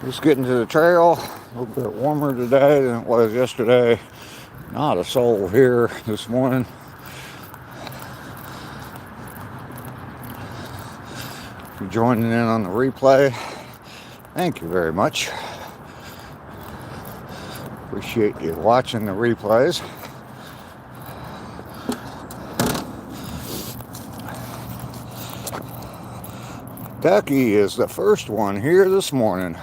Just getting to the trail. A little bit warmer today than it was yesterday. Not a soul here this morning. If you're joining in on the replay, thank you very much. Appreciate you watching the replays. Ducky is the first one here this morning.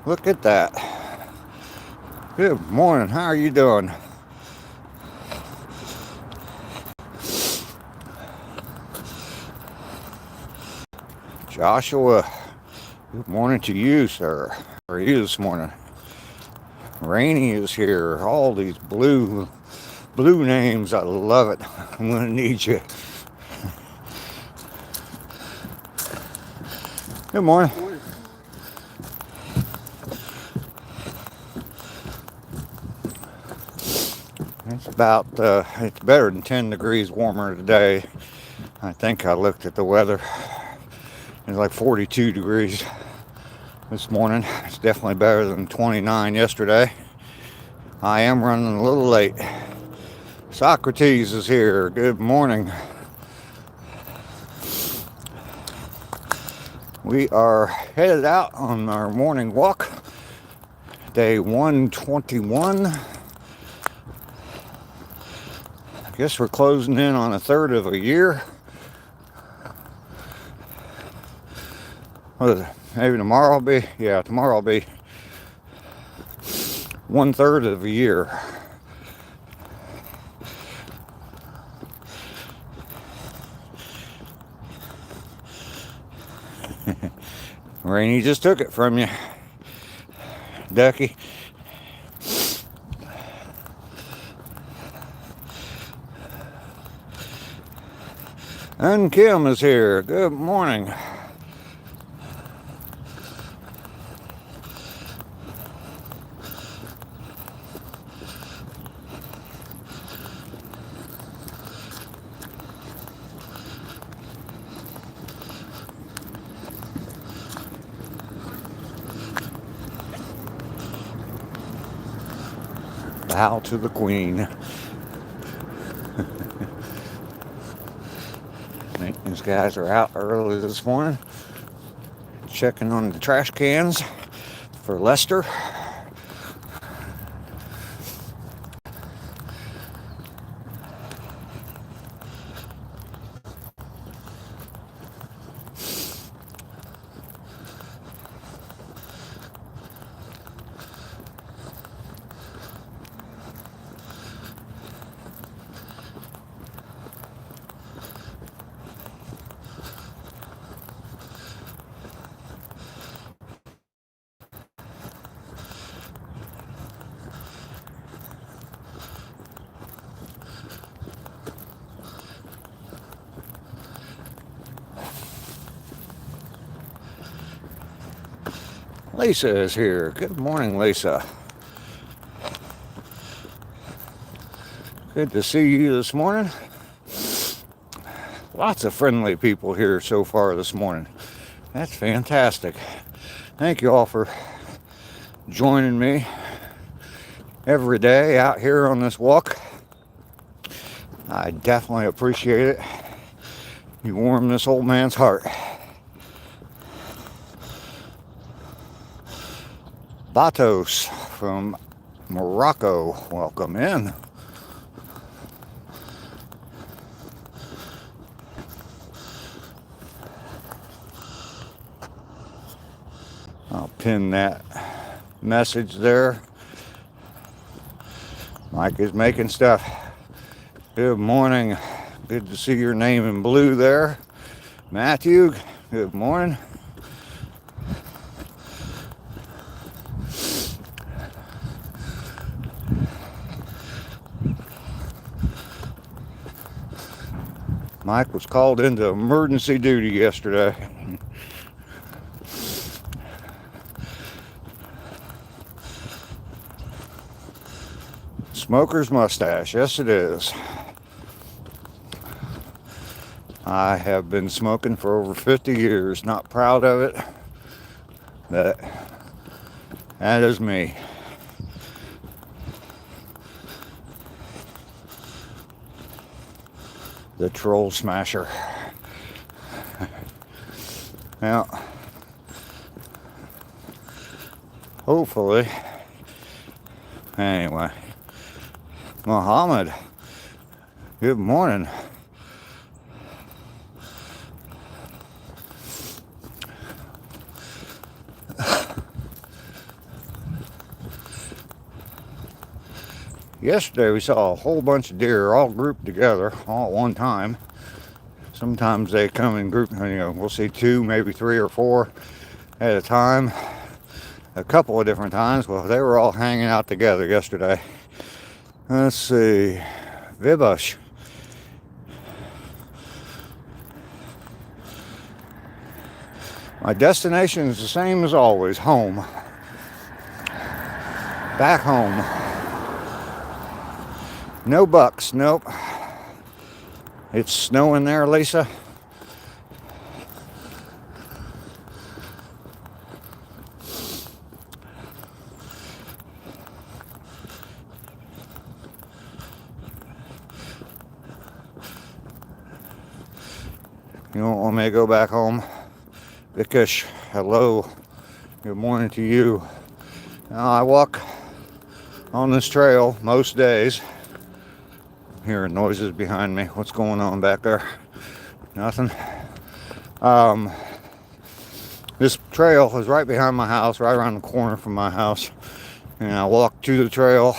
Look at that. Good morning. How are you doing? Joshua, good morning to you, sir. How are you this morning? Rainy is here. All these blue names. I love it. I'm going to need you. Good morning. It's better than 10 degrees warmer today. I think I looked at the weather. It's like 42 degrees this morning. It's definitely better than 29 yesterday. I am running a little late. Socrates is here. Good morning. We are headed out on our morning walk. Day 121. I guess we're closing in on a third of a year. Maybe tomorrow will be, tomorrow will be 1/3 of a year. Rainy just took it from you, Ducky. And Kim is here. Good morning. Bow to the Queen. These guys are out early this morning, checking on the trash cans for Lester. Lisa is here. Good morning, Lisa. Good to see you this morning. Lots of friendly people here so far this morning. That's fantastic. Thank you all for joining me every day out here on this walk. I definitely appreciate it. You warm this old man's heart. Batos from Morocco, welcome in. I'll pin that message there. Mike is making stuff. Good morning. Good to see your name in blue there. Matthew, good morning. Mike was called into emergency duty yesterday. Smoker's mustache, yes it is. I have been smoking for over 50 years. Not proud of it, but That is me. The troll smasher. Now, hopefully, anyway, Muhammad, good morning. Yesterday we saw a whole bunch of deer all grouped together all at one time. Sometimes they come in group, we'll see 2, maybe 3 or 4 at a time. A couple of different times. Well, they were all hanging out together yesterday. Let's see. Vibush. My destination is the same as always, home. Back home. No bucks, nope. It's snowing there, Lisa. You don't want me to go back home? Vikesh, hello. Good morning to you. Now, I walk on this trail most days. Hearing noises behind me. What's going on back there? Nothing. This trail is right behind my house, right around the corner from my house. And I walk to the trail.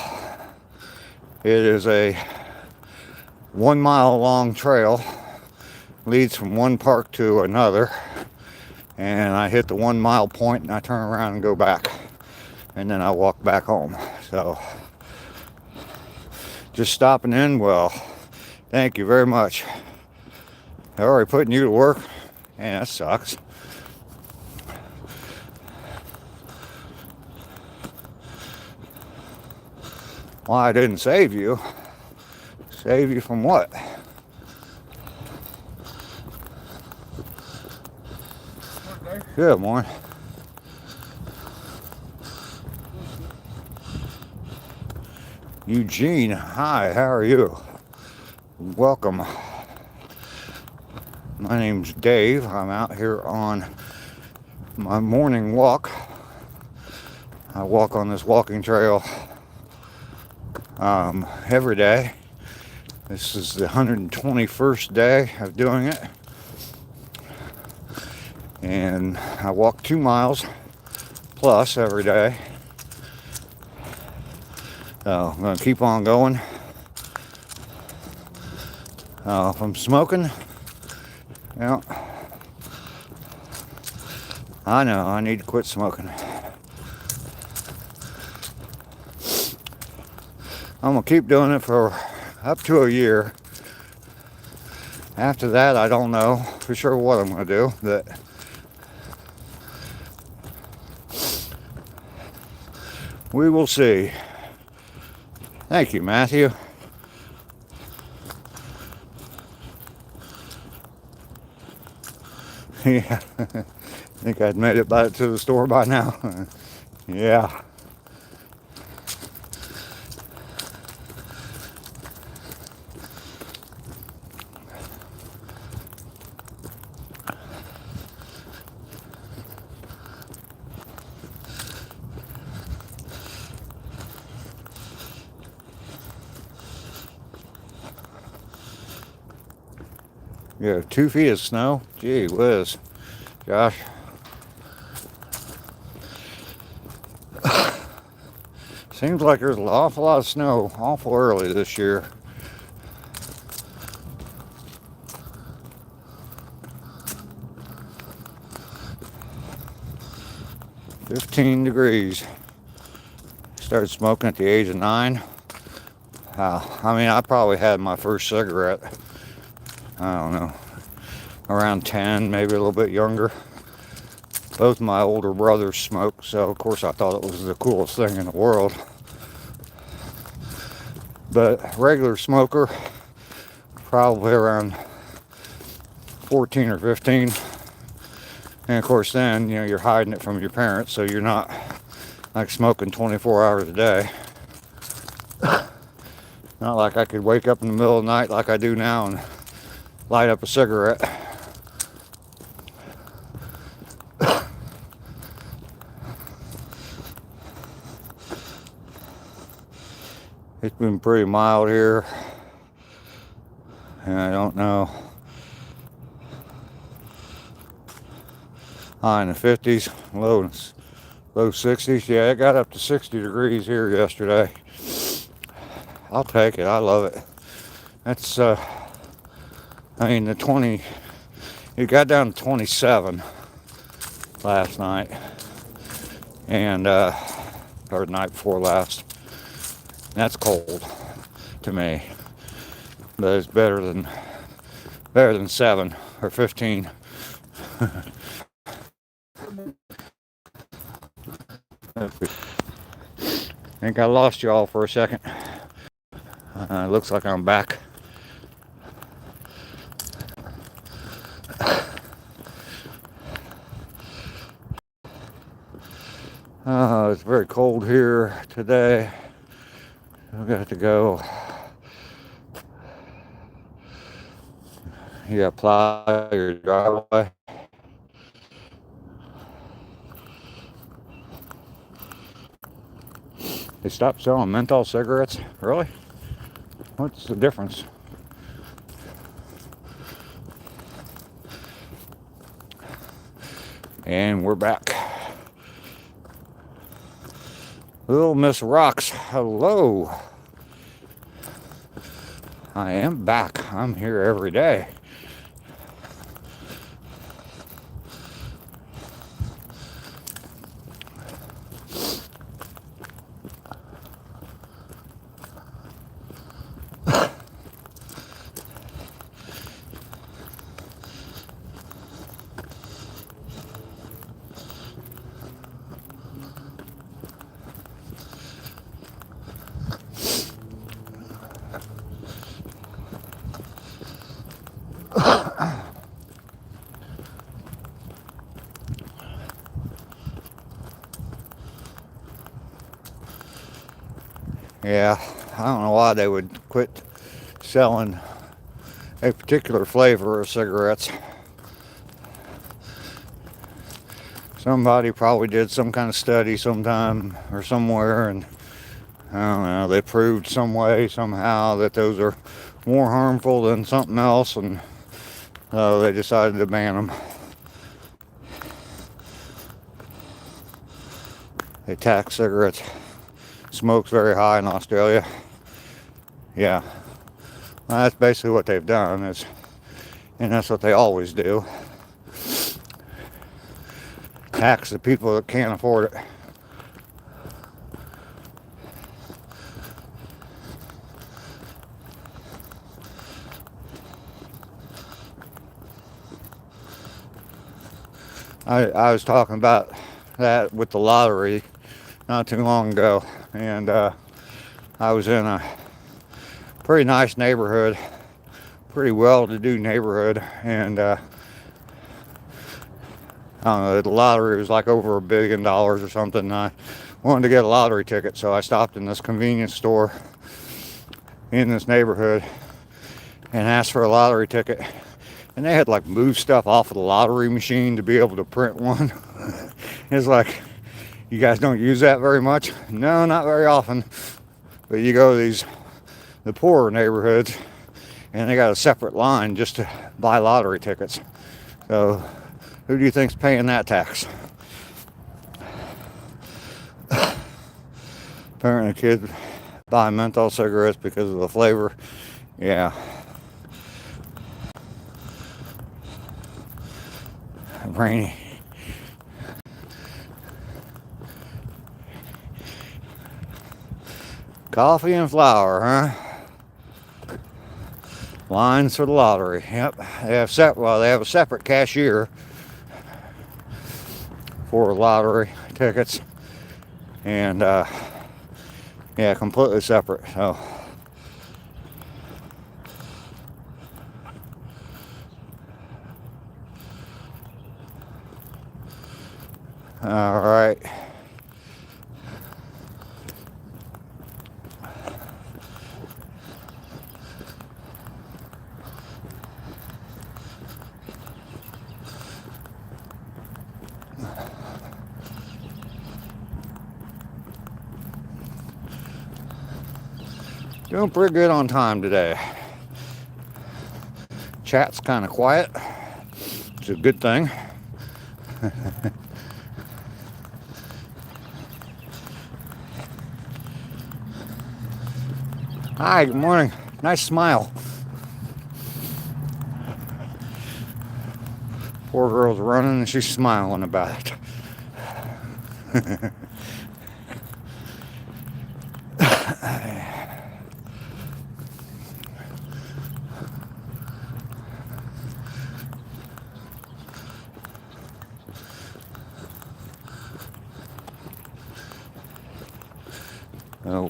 It is a 1 mile long trail. Leads from one park to another. And I hit the 1 mile point and I turn around and go back. And then I walk back home. So just stopping in. Well, thank you very much. They're already putting you to work. Man, that sucks. Why I didn't save you? Save you from what? Good morning. Eugene, hi, how are you? Welcome. My name's Dave. I'm out here on my morning walk. I walk on this walking trail every day. This is the 121st day of doing it. And I walk 2 miles plus every day. So I'm going to keep on going. If I'm smoking, yeah, I know I need to quit smoking. I'm going to keep doing it for up to a year. After that, I don't know for sure what I'm going to do. But we will see. Thank you, Matthew. Yeah, I think I'd made it back to the store by now. Yeah. Yeah, 2 feet of snow. Gee whiz. Gosh. Seems like there's an awful lot of snow awful early this year. $15 degrees. Started smoking at the age of 9. I mean, I probably had my first cigarette, I don't know, around 10, maybe a little bit younger. Both my older brothers smoked, so of course I thought it was the coolest thing in the world. But regular smoker, probably around 14 or 15. And of course then, you're hiding it from your parents, so you're not like smoking 24 hours a day. Not like I could wake up in the middle of the night like I do now and light up a cigarette. It's been pretty mild here, and I don't know. High in the 50s, low 60s. Yeah, it got up to 60 degrees here yesterday. I'll take it. I love it. That's I mean it got down to 27 last night, and or the night before last. That's cold to me, but it's better than 7 or 15. I think I lost y'all for a second. Looks like I'm back. It's very cold here today. I've got to go. You got to plow your driveway. They stopped selling menthol cigarettes? Really? What's the difference? And we're back. Little Miss Rocks, hello. I am back. I'm here every day. Yeah, I don't know why they would quit selling a particular flavor of cigarettes. Somebody probably did some kind of study sometime or somewhere, and I don't know, they proved some way, somehow, that those are more harmful than something else, and they decided to ban them. They tax cigarettes. Smoke's very high in Australia. Yeah, well, that's basically what they've done, and that's what they always do. Tax the people that can't afford it. I was talking about that with the lottery not too long ago, and I was in a pretty nice neighborhood, pretty well-to-do neighborhood, and I don't know, the lottery was like over $1 billion or something. And I wanted to get a lottery ticket, so I stopped in this convenience store in this neighborhood and asked for a lottery ticket. And they had like moved stuff off of the lottery machine to be able to print one. It's like, you guys don't use that very much? No, not very often. But you go to the poorer neighborhoods, and they got a separate line just to buy lottery tickets. So who do you think's paying that tax? Apparently kids buy menthol cigarettes because of the flavor. Yeah. Rainy. Coffee and flour, huh? Lines for the lottery. Yep. They have a separate cashier for lottery tickets, and yeah, completely separate. So all right, Doing pretty good on time today. Chat's kind of quiet. It's a good thing. Hi, good morning. Nice smile. Poor girl's running and she's smiling about it.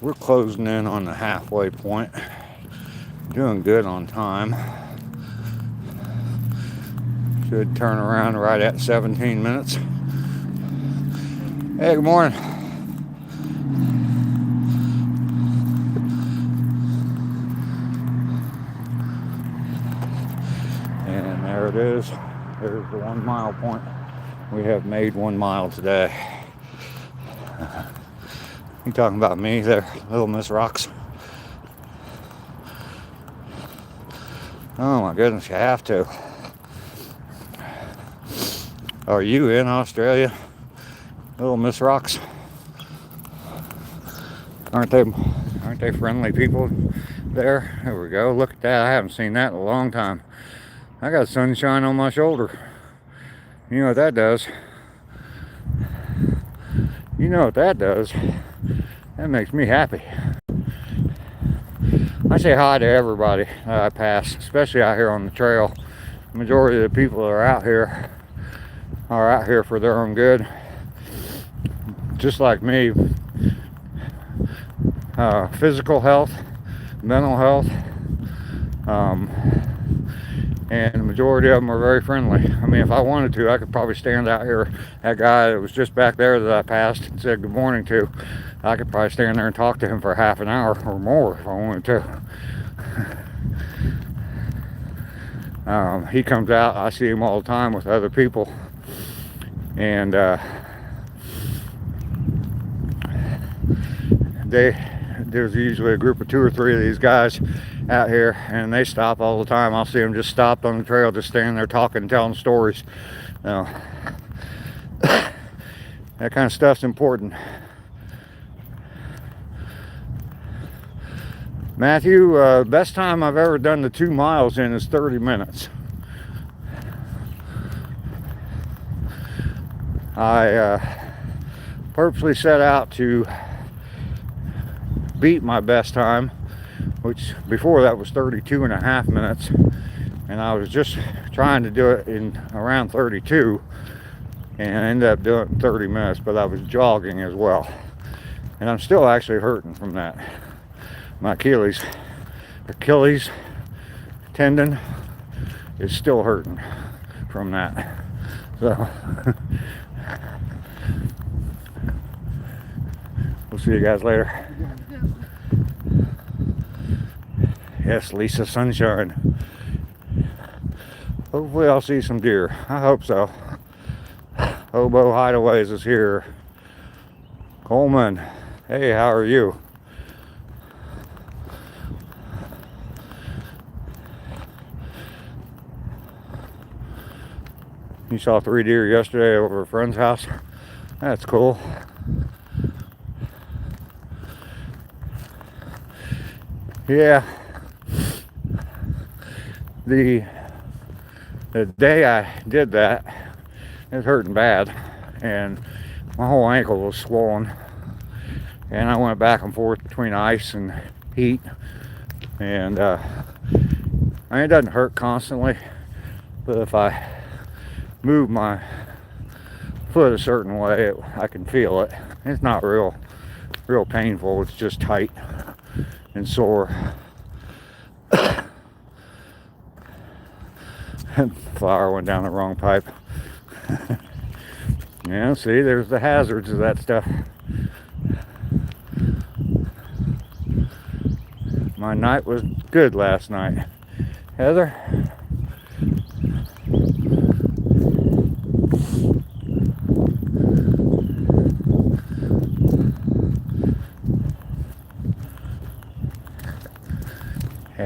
We're closing in on the halfway point. Doing good on time. Should turn around right at 17 minutes. Hey, good morning. And there it is. There's the 1 mile point. We have made 1 mile today. You talking about me there, Little Miss Rocks? Oh my goodness, you have to. Are you in Australia, Little Miss Rocks? Aren't they friendly people there? There we go. Look at that. I haven't seen that in a long time. I got sunshine on my shoulder. You know what that does? You know what that does? That makes me happy. I say hi to everybody that I pass, especially out here on the trail. The majority of the people that are out here for their own good. Just like me. Physical health, mental health, and the majority of them are very friendly. I mean, if I wanted to, I could probably stand out here. That guy that was just back there that I passed and said good morning to, I could probably stand there and talk to him for half an hour or more if I wanted to. He comes out, I see him all the time with other people, and there's usually a group of 2 or 3 of these guys out here, and they stop all the time. I'll see them just stopped on the trail, just standing there talking, telling stories. That kind of stuff's important. Matthew, best time I've ever done the 2 miles in is 30 minutes. I purposely set out to beat my best time, which before that was 32 and a half minutes, and I was just trying to do it in around 32 and I ended up doing it in 30 minutes, but I was jogging as well, and I'm still actually hurting from that. My Achilles tendon is still hurting from that, so we'll see you guys later. Yes, Lisa Sunshine. Hopefully I'll see some deer. I hope so. Hobo Hideaways is here. Coleman, hey, how are you? You saw 3 deer yesterday over a friend's house? That's cool. Yeah. The day I did that, it was hurting bad, and my whole ankle was swollen, and I went back and forth between ice and heat, and I mean, it doesn't hurt constantly, but if I move my foot a certain way, I can feel it. It's not real painful, it's just tight and sore. Flower went down the wrong pipe. Yeah, see, there's the hazards of that stuff. My night was good last night. Heather?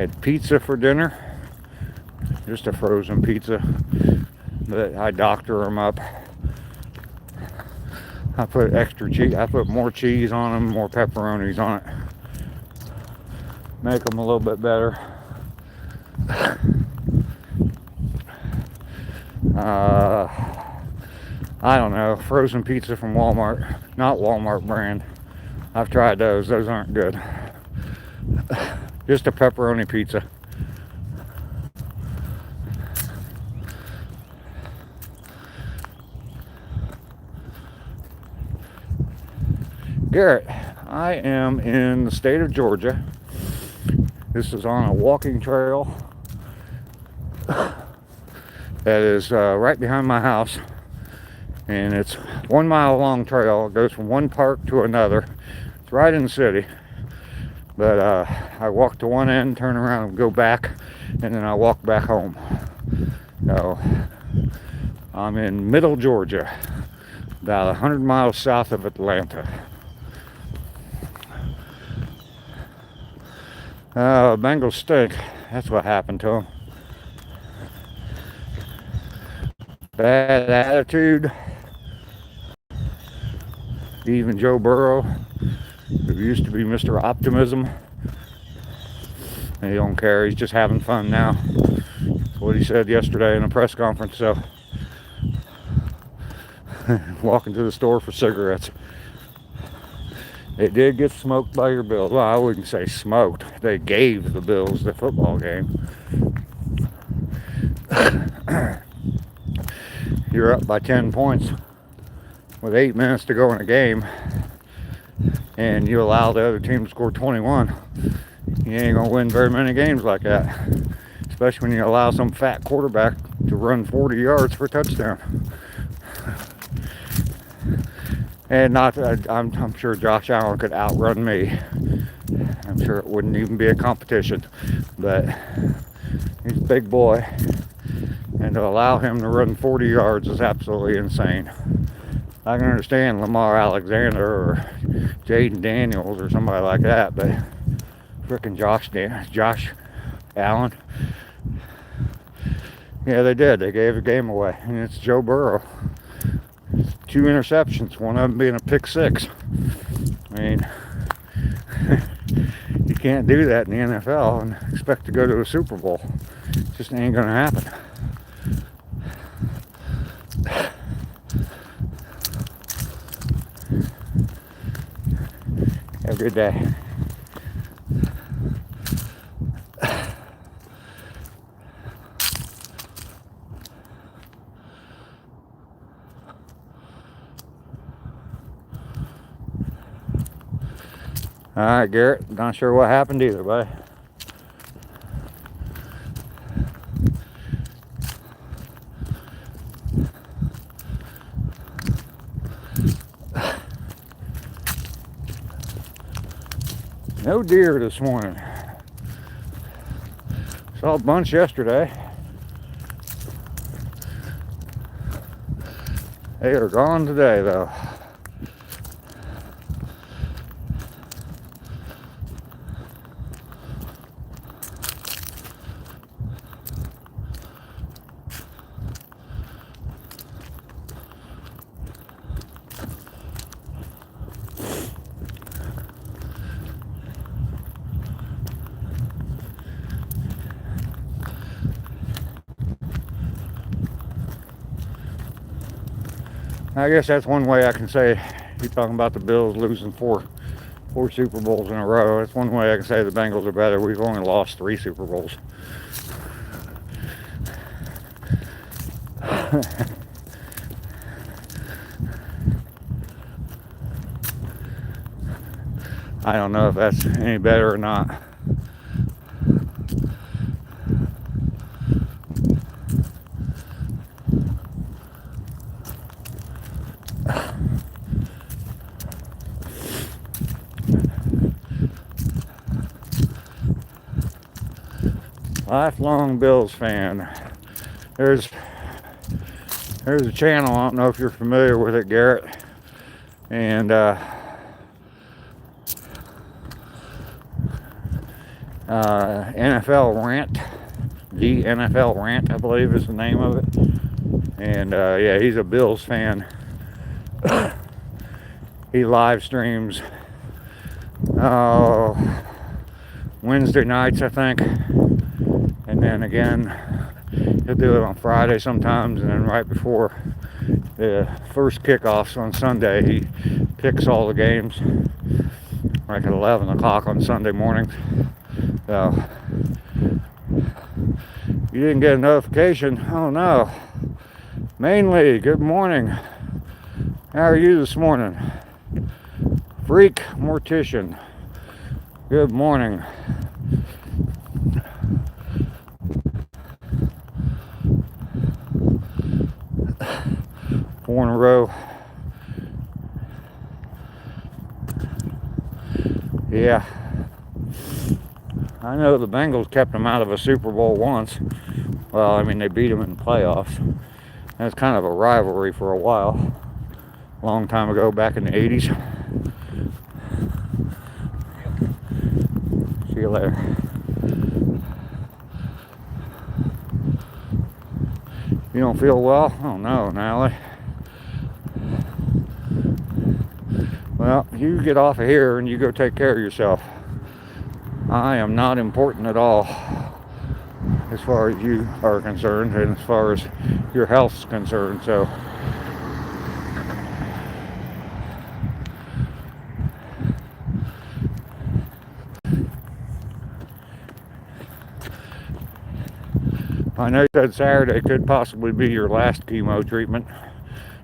had pizza for dinner, just a frozen pizza, but I doctor them up. I put extra cheese, I put more cheese on them, more pepperonis on it, make them a little bit better. I don't know, frozen pizza from Walmart, not Walmart brand. I've tried those aren't good. Just a pepperoni pizza. Garrett, I am in the state of Georgia. This is on a walking trail that is right behind my house, and it's 1 mile long trail. It goes from one park to another. It's right in the city, but I walk to one end, turn around and go back, and then I walk back home. So I'm in middle Georgia, about 100 miles south of Atlanta. Bengals stink. That's what happened to them. Bad attitude. Even Joe Burrow, who used to be Mr. Optimism, he don't care. He's just having fun now. That's what he said yesterday in a press conference. So, walking to the store for cigarettes. It did get smoked by your Bills. Well, I wouldn't say smoked. They gave the Bills the football game. You're up by 10 points with 8 minutes to go in a game, and you allow the other team to score 21. You ain't going to win very many games like that, especially when you allow some fat quarterback to run 40 yards for a touchdown. And not, I'm sure Josh Allen could outrun me. I'm sure it wouldn't even be a competition. But he's a big boy, and to allow him to run 40 yards is absolutely insane. I can understand Lamar Alexander or Jaden Daniels or somebody like that, but frickin' Josh Allen. Yeah, they did. They gave the game away, and it's Joe Burrow. 2 interceptions, one of them being a pick six. I mean, you can't do that in the NFL and expect to go to a Super Bowl. It just ain't gonna happen. Have a good day. All right, Garrett, not sure what happened either, buddy. No deer this morning. Saw a bunch yesterday. They are gone today, though. I guess that's one way I can say, you're talking about the Bills losing four Super Bowls in a row. That's one way I can say the Bengals are better. We've only lost 3 Super Bowls. I don't know if that's any better or not. Lifelong Bills fan. There's a channel, I don't know if you're familiar with it, Garrett, and NFL Rant. The NFL Rant, I believe, is the name of it. And yeah, he's a Bills fan. He live streams Wednesday nights, I think. And then again, he'll do it on Friday sometimes. And then right before the first kickoffs on Sunday, he picks all the games, like at 11 o'clock on Sunday mornings. So, you didn't get a notification? Oh no. Mainly, good morning. How are you this morning? Freak Mortician, good morning. 4 in a row. Yeah. I know the Bengals kept them out of a Super Bowl once. Well, I mean, they beat them in the playoffs. That's kind of a rivalry for a while. Long time ago, back in the 80s. See you later. You don't feel well? Oh no, Natalie. Well, you get off of here and you go take care of yourself. I am not important at all as far as you are concerned and as far as your health's concerned, so I know you said Saturday could possibly be your last chemo treatment.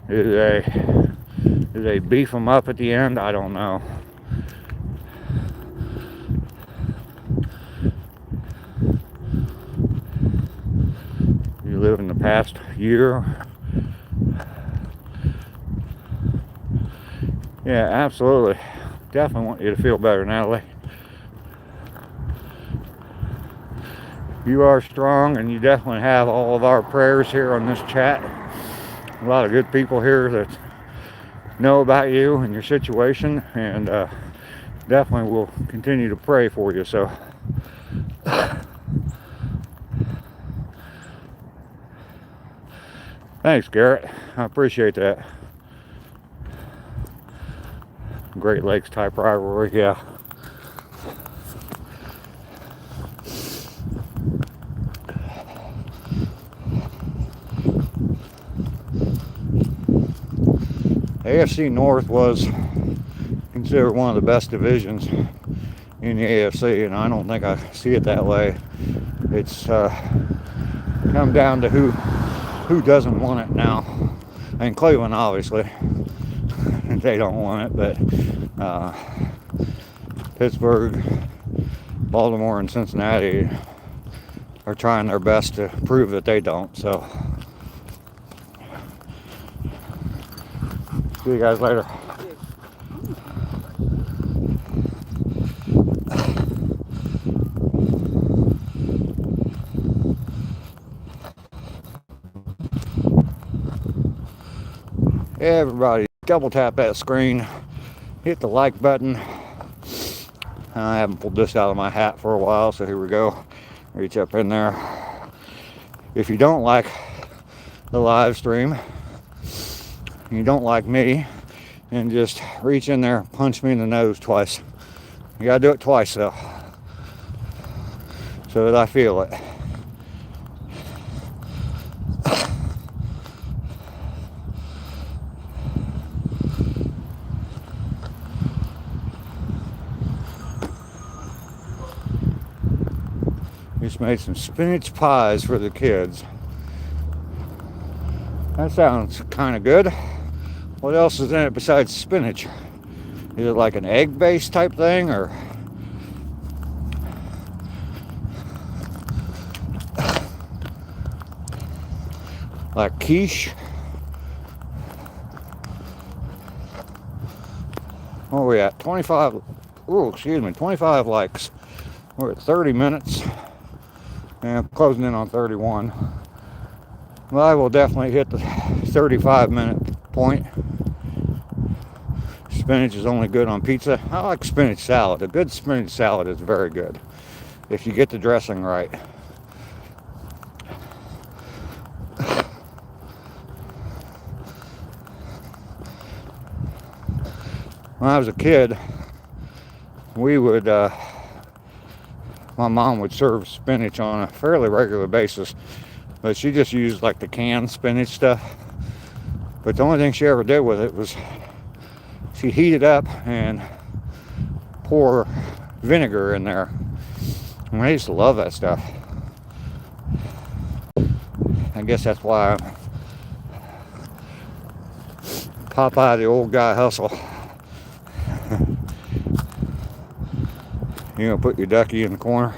Did they beef them up at the end? I don't know. You live in the past year? Yeah, absolutely. Definitely want you to feel better, Natalie. You are strong, and you definitely have all of our prayers here on this chat. A lot of good people here that know about you and your situation, and definitely will continue to pray for you. So thanks, Garrett. I appreciate that. Great Lakes type rivalry, yeah. AFC North was considered one of the best divisions in the AFC, and I don't think I see it that way. It's come down to who doesn't want it now. And Cleveland, obviously, they don't want it, but Pittsburgh, Baltimore, and Cincinnati are trying their best to prove that they don't. So see you guys later. Everybody, double tap that screen, hit the like button. I haven't pulled this out of my hat for a while, so here we go. Reach up in there. If you don't like the live stream, you don't like me, and just reach in there, punch me in the nose twice. You gotta do it twice though, so that I feel it. Just made some spinach pies for the kids. That sounds kind of good. What else is in it besides spinach? Is it like an egg-based type thing, or like quiche? Where are we at? 25, oh, excuse me, 25 likes. We're at 30 minutes. And I'm closing in on 31. Well, I will definitely hit the 35-minute point. Spinach is only good on pizza. I like spinach salad. A good spinach salad is very good. if you get the dressing right. When I was a kid, we would, my mom would serve spinach on a fairly regular basis, but she just used like the canned spinach stuff. But the only thing she ever did with it was she heated up and pour vinegar in there. And I used to love that stuff. I guess that's why I'm Popeye the old guy hustle. You know, put your ducky in the corner.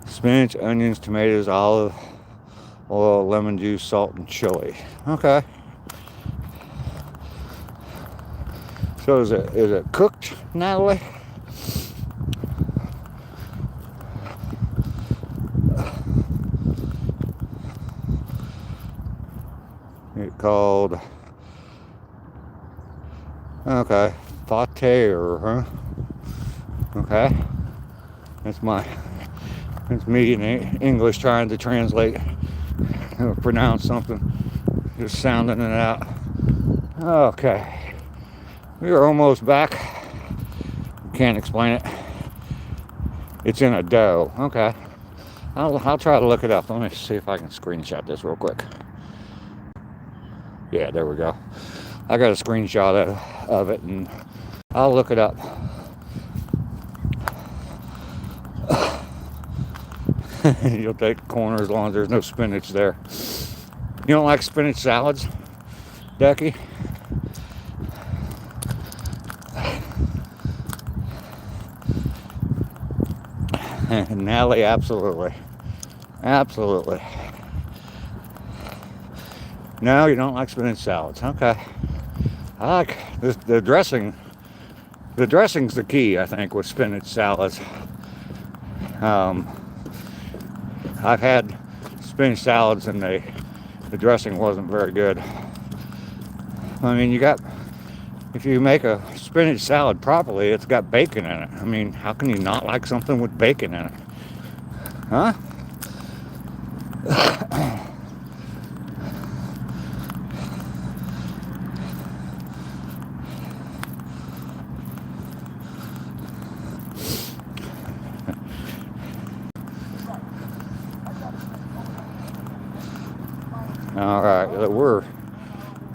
Spinach, onions, tomatoes, olive oil, lemon juice, salt, and chili. Okay. So is it cooked, Natalie? It's called, okay, fater, huh? Okay. That's me in English trying to translate, pronounce something, just sounding it out. Okay. We are almost back. Can't explain it. It's in a dough. Okay. I'll try to look it up. Let me see if I can screenshot this real quick. Yeah, there we go. I got a screenshot of it, and I'll look it up. You'll take the corner as long as there's no spinach there. You don't like spinach salads, Ducky? Natalie, absolutely. Absolutely. No, you don't like spinach salads. Okay. I like the dressing. The dressing's the key, I think, with spinach salads. I've had spinach salads and the dressing wasn't very good. I mean, if you make a spinach salad properly, it's got bacon in it. I mean, how can you not like something with bacon in it? Huh? All right, we're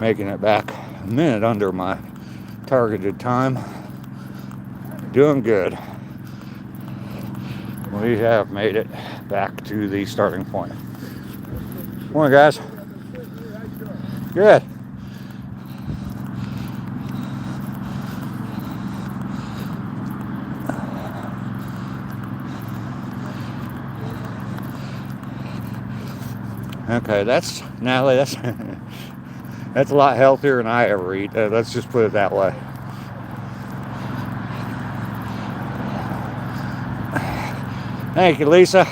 making it back a minute under my targeted time. Doing good. We have made it back to the starting point. Morning, guys. Good. Okay, Natalie, that's a lot healthier than I ever eat. Let's just put it that way. Thank you, Lisa.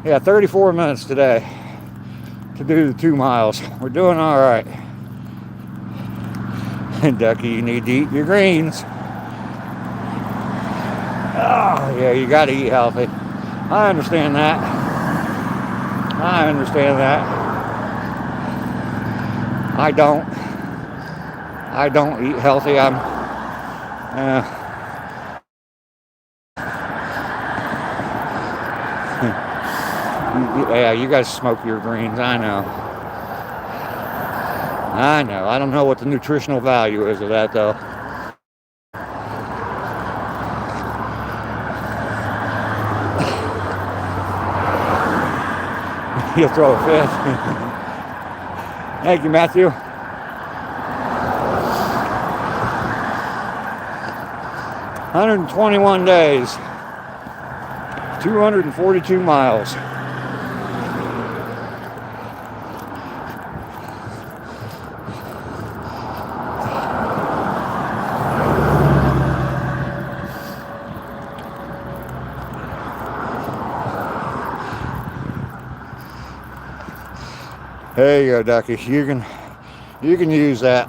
Yeah, 34 minutes today to do the 2 miles. We're doing all right. And Ducky, you need to eat your greens. Oh, yeah, you got to eat healthy. I understand that. I don't eat healthy. Yeah, you guys smoke your greens. I know. I don't know what the nutritional value is of that, though. You'll throw a fit. Thank you, Matthew. "121 days, 242 miles. There you go, Ducky. You can use that.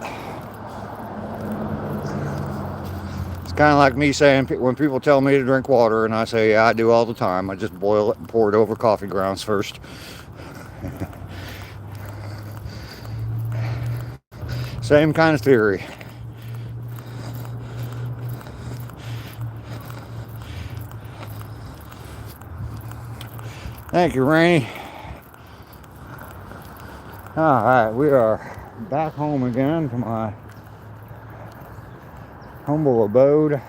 It's kind of like me saying when people tell me to drink water, and I say, yeah, I do all the time. I just boil it and pour it over coffee grounds first. Same kind of theory. Thank you, Rainey. Alright, we are back home again to my humble abode.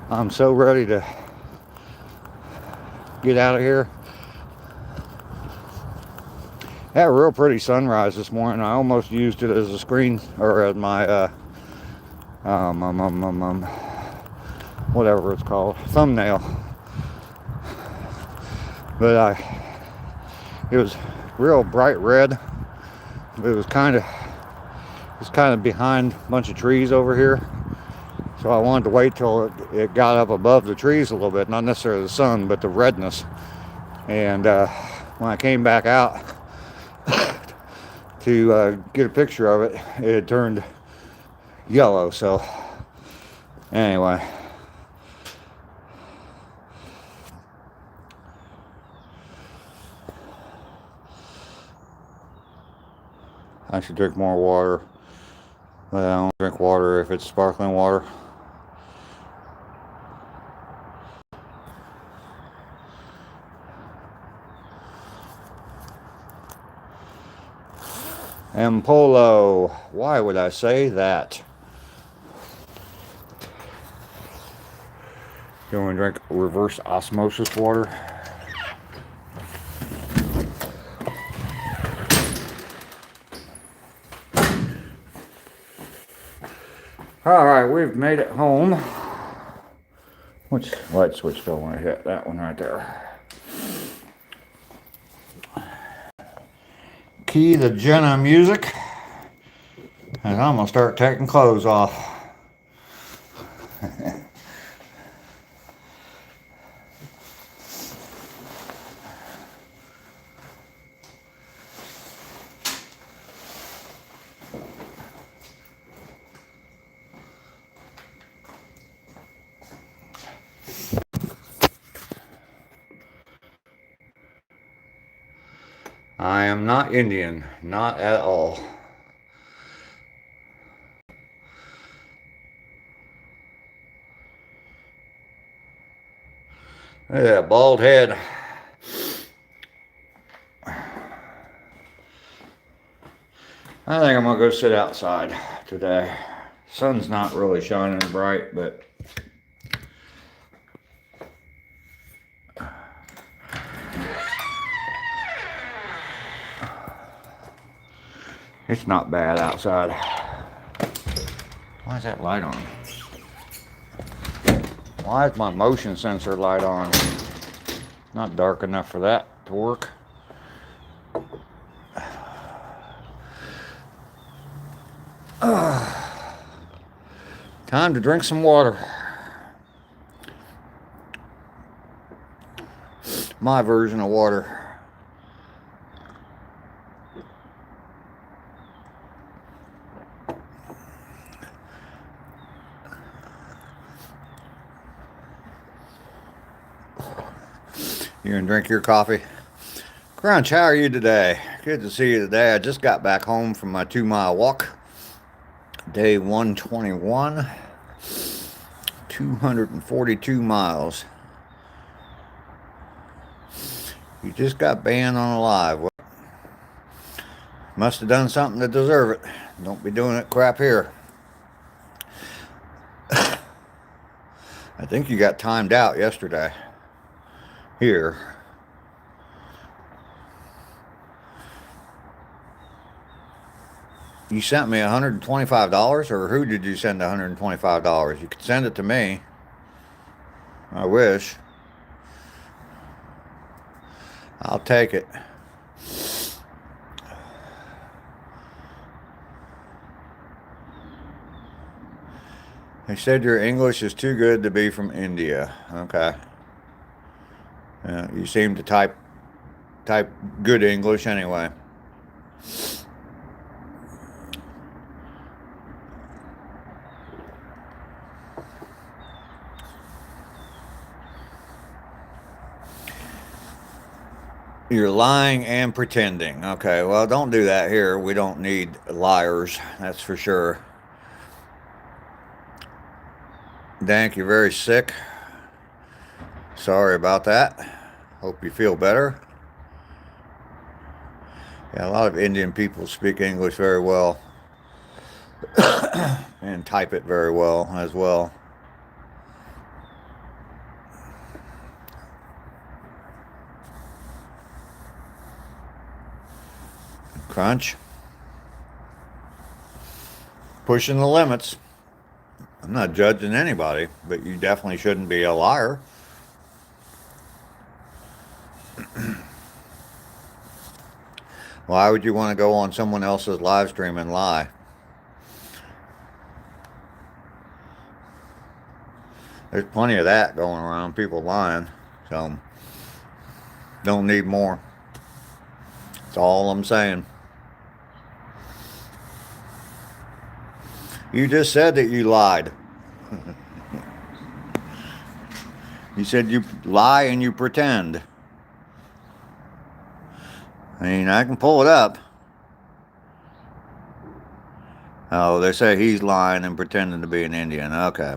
I'm so ready to get out of here. Had a real pretty sunrise this morning. I almost used it as a screen, or as my whatever it's called, thumbnail. But it was real bright red. It was kind of behind a bunch of trees over here. So I wanted to wait till it got up above the trees a little bit, not necessarily the sun, but the redness. And when I came back out to get a picture of it, it had turned yellow. So anyway, I should drink more water, but I don't drink water if it's sparkling water. Empolo. Why would I say that? You want to drink reverse osmosis water? Alright, we've made it home. Which light switch do I want to hit? That one right there. Key to Jenna music. And I'm going to start taking clothes off. I am not Indian, not at all. Yeah, bald head. I think I'm gonna go sit outside today. Sun's not really shining bright, but it's not bad outside. Why is that light on? Why is my motion sensor light on? Not dark enough for that to work. Time to drink some water. My version of water. You gonna drink your coffee? Crunch, how are you today? Good to see you today. I just got back home from my 2-mile walk. Day 121. 242 miles. You just got banned on a live. Well, must have done something to deserve it. Don't be doing it crap here. I think you got timed out yesterday. Here. You sent me $125, or who did you send $125? You could send it to me. I wish. I'll take it. They said your English is too good to be from India. Okay. You seem to type good English anyway. You're lying and pretending. Okay, well, don't do that here. We don't need liars, that's for sure. Dank, you're very sick. Sorry about that. Hope you feel better. Yeah, a lot of Indian people speak English very well and type it very well as well. Crunch. Pushing the limits. I'm not judging anybody, but you definitely shouldn't be a liar. Why would you want to go on someone else's live stream and lie? There's plenty of that going around, people lying. So, don't need more. That's all I'm saying. You just said that you lied. You said you lie and you pretend. I mean, I can pull it up. Oh, they say he's lying and pretending to be an Indian. Okay.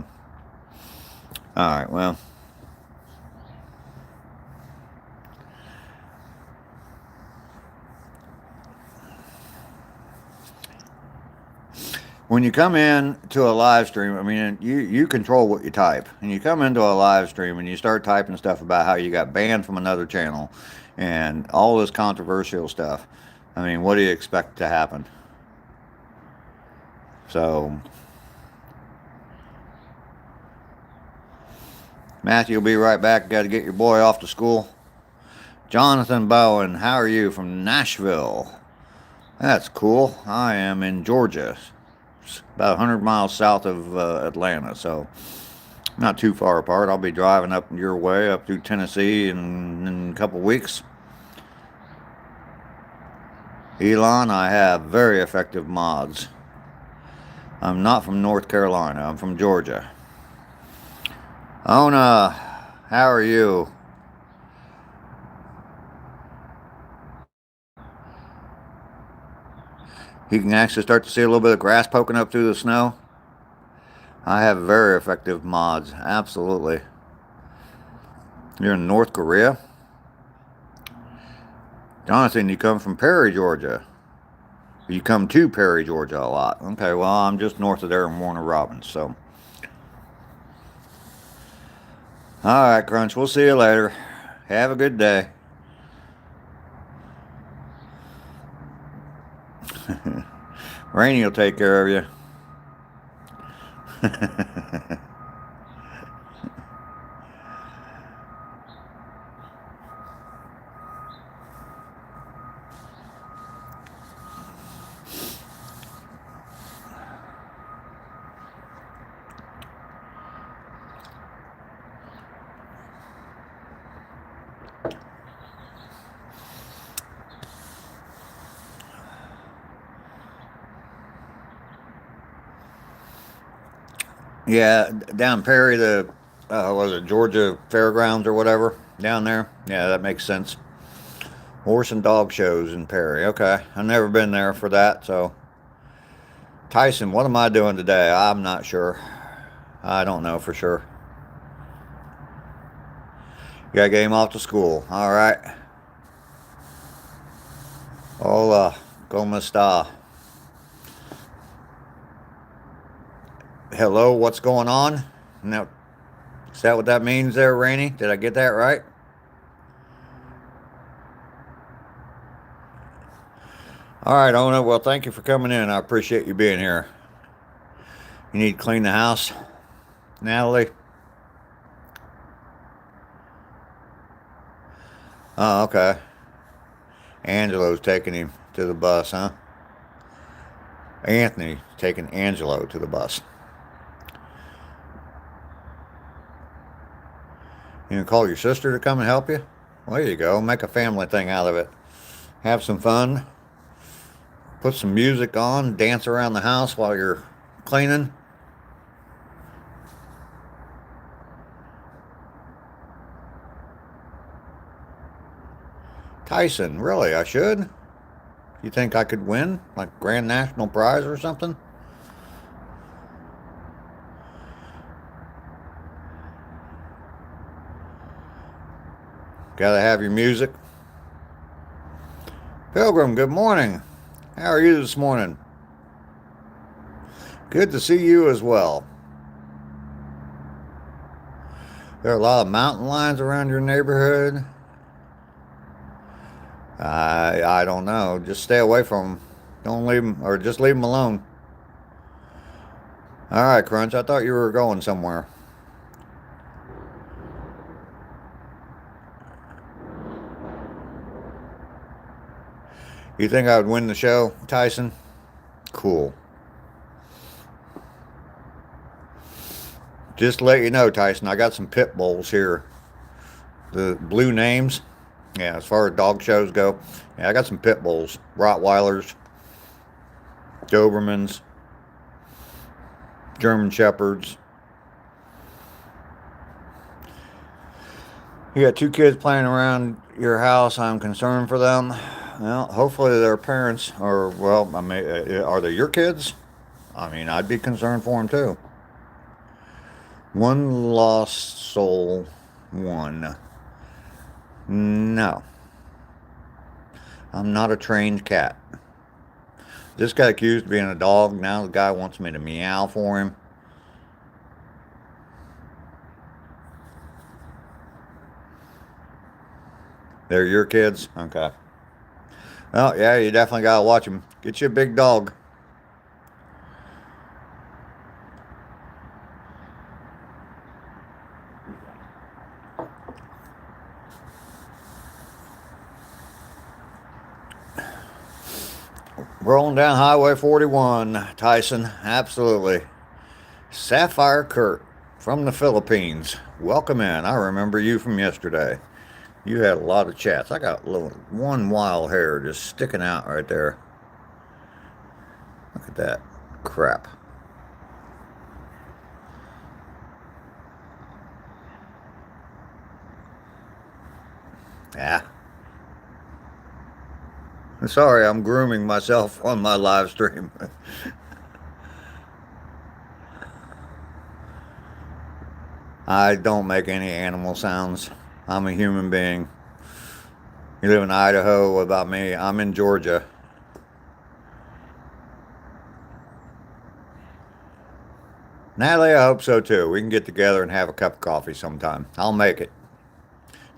All right, well. When you come in to a live stream, I mean, you control what you type. And you come into a live stream and you start typing stuff about how you got banned from another channel and all this controversial stuff. I mean, what do you expect to happen? So, Matthew will be right back. Got to get your boy off to school. Jonathan Bowen, how are you from Nashville? That's cool. I am in Georgia, about 100 miles south of Atlanta, so not too far apart. I'll be driving up your way, up through Tennessee in a couple weeks. Elon, I have very effective mods. I'm not from North Carolina. I'm from Georgia. Ona, how are you? You can actually start to see a little bit of grass poking up through the snow. I have very effective mods. Absolutely. You're in North Korea? Jonathan, you come from Perry, Georgia. You come to Perry, Georgia a lot. Okay, well, I'm just north of there in Warner Robins, so. All right, Crunch, we'll see you later. Have a good day. Rainy will take care of you. Yeah, down Perry, the was it Georgia Fairgrounds or whatever down there? Yeah, that makes sense. Horse and dog shows in Perry. Okay, I've never been there for that. So, Tyson, what am I doing today? I'm not sure. I don't know for sure. You got to get him off to school. All right. Hola, ¿cómo está? Hello, what's going on? Now, is that what that means there, Rainy? Did I get that right? All right, Ona. Well, thank you for coming in. I appreciate you being here. You need to clean the house, Natalie? Oh, okay. Angelo's taking him to the bus, huh? Anthony taking Angelo to the bus. You gonna call your sister to come and help you? Well, there you go. Make a family thing out of it. Have some fun. Put some music on. Dance around the house while you're cleaning. Tyson, really? I should? You think I could win? Like Grand National Prize or something? Gotta have your music. Pilgrim, good morning. How are you this morning? Good to see you as well. There are a lot of mountain lions around your neighborhood. I don't know. Just stay away from them. Don't leave them, or just leave them alone. All right, Crunch. I thought you were going somewhere. You think I would win the show, Tyson? Cool. Just to let you know, Tyson, I got some pit bulls here. The blue names. Yeah, as far as dog shows go, yeah, I got some pit bulls, Rottweilers, Dobermans, German Shepherds. You got two kids playing around your house. I'm concerned for them. Well, hopefully their parents, or well, I mean, are they your kids? I mean, I'd be concerned for them too. One lost soul, one. No, I'm not a trained cat. Just got accused of being a dog. Now the guy wants me to meow for him. They're your kids? Okay. Well, yeah, you definitely got to watch them. Get you a big dog. Rolling down Highway 41, Tyson. Absolutely. Sapphire Kurt from the Philippines. Welcome in. I remember you from yesterday. You had a lot of chats. I got one wild hair just sticking out right there. Look at that crap. Yeah. Sorry, I'm grooming myself on my live stream. I don't make any animal sounds. I'm a human being. You live in Idaho. What about me? I'm in Georgia. Natalie, I hope so too. We can get together and have a cup of coffee sometime. I'll make it.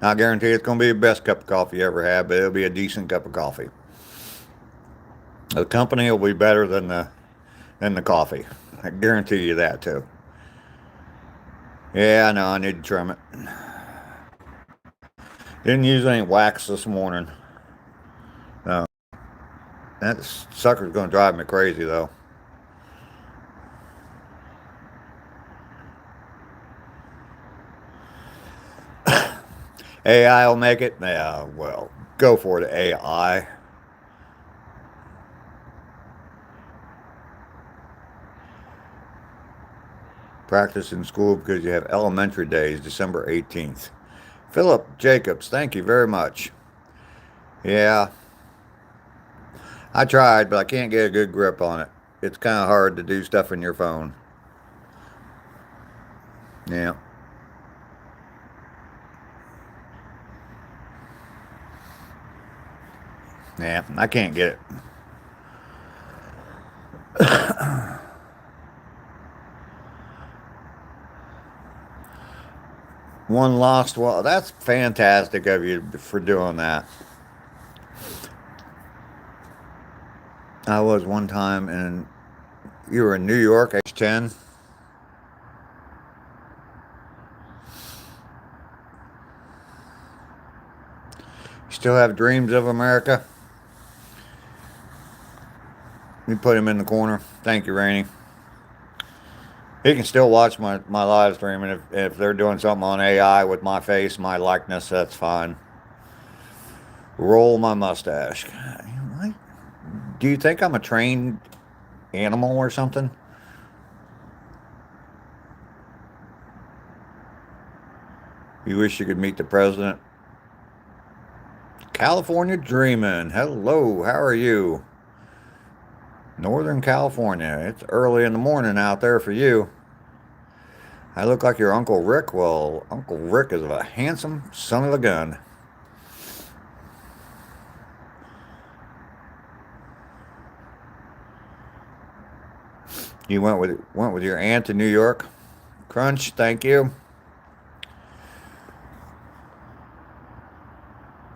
I guarantee it's going to be the best cup of coffee you ever had, but it'll be a decent cup of coffee. The company will be better than the coffee. I guarantee you that too. Yeah, I know. I need to trim it. Didn't use any wax this morning. No. That sucker's going to drive me crazy though. AI will make it. Yeah, well, go for it, AI. Practice in school because you have elementary days, December 18th. Philip Jacobs, thank you very much. Yeah, I tried, but I can't get a good grip on it. It's kind of hard to do stuff in your phone. Yeah. Yeah, I can't get it. One lost. Well, that's fantastic of you for doing that. I was one time in, you were in New York, age 10. You still have dreams of America? You put him in the corner. Thank you, Rainey. He can still watch my live stream, and if they're doing something on AI with my face, my likeness, that's fine. Roll my mustache. Do you think I'm a trained animal or something? You wish you could meet the president? California Dreamin'. Hello, how are you? Northern California. It's early in the morning out there for you. I look like your Uncle Rick. Well, Uncle Rick is a handsome son of a gun. You went with your aunt to New York. Crunch, thank you.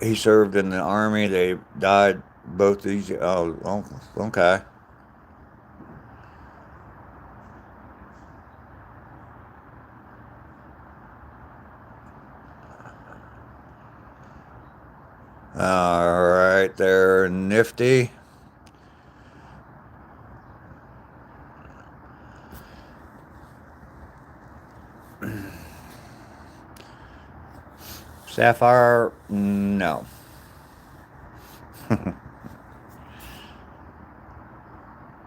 He served in the army. They died both these. Oh, okay. All right, there, Nifty. Sapphire, no.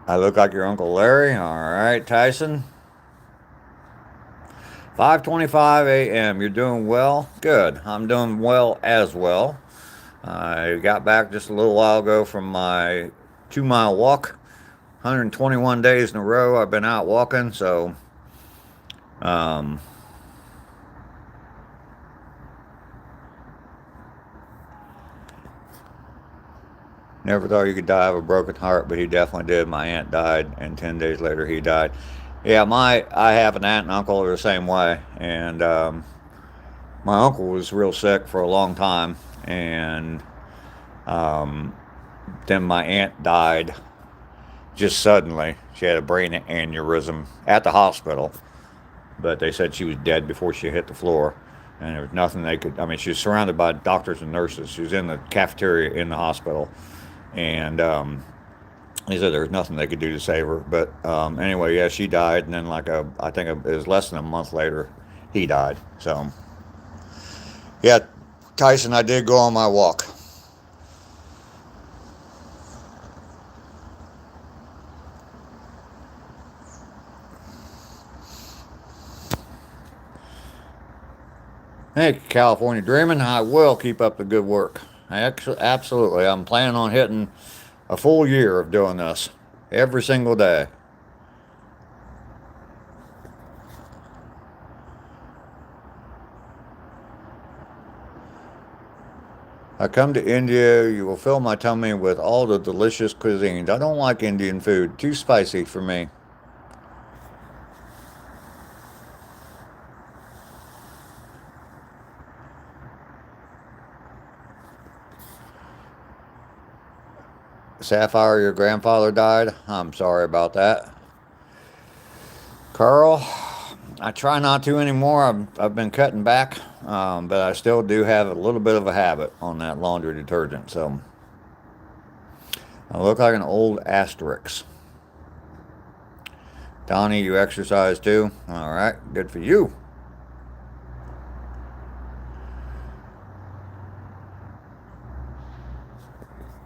I look like your Uncle Larry. All right, Tyson. 5:25 a.m. You're doing well? Good. I'm doing well as well. I got back just a little while ago from my 2 mile walk. 121 days in a row I've been out walking, so um, never thought you could die of a broken heart, but he definitely did. My aunt died, and 10 days later he died. Yeah, I have an aunt and uncle who are the same way, and my uncle was real sick for a long time, and um, then my aunt died just suddenly. She had a brain aneurysm at the hospital, but they said she was dead before she hit the floor. And there was nothing they could. I mean, she was surrounded by doctors and nurses. She was in the cafeteria in the hospital, and he said there was nothing they could do to save her. But anyway, yeah, she died, and then I think it was less than a month later, he died. So yeah, Tyson, I did go on my walk. Hey, California Dreaming, I will keep up the good work. Actually, absolutely. I'm planning on hitting a full year of doing this every single day. I come to India, you will fill my tummy with all the delicious cuisines. I don't like Indian food, too spicy for me. Sapphire, your grandfather died. I'm sorry about that. Carl, I try not to anymore. I've been cutting back, but I still do have a little bit of a habit on that laundry detergent. So I look like an old Asterix. Donnie, you exercise too? All right, good for you.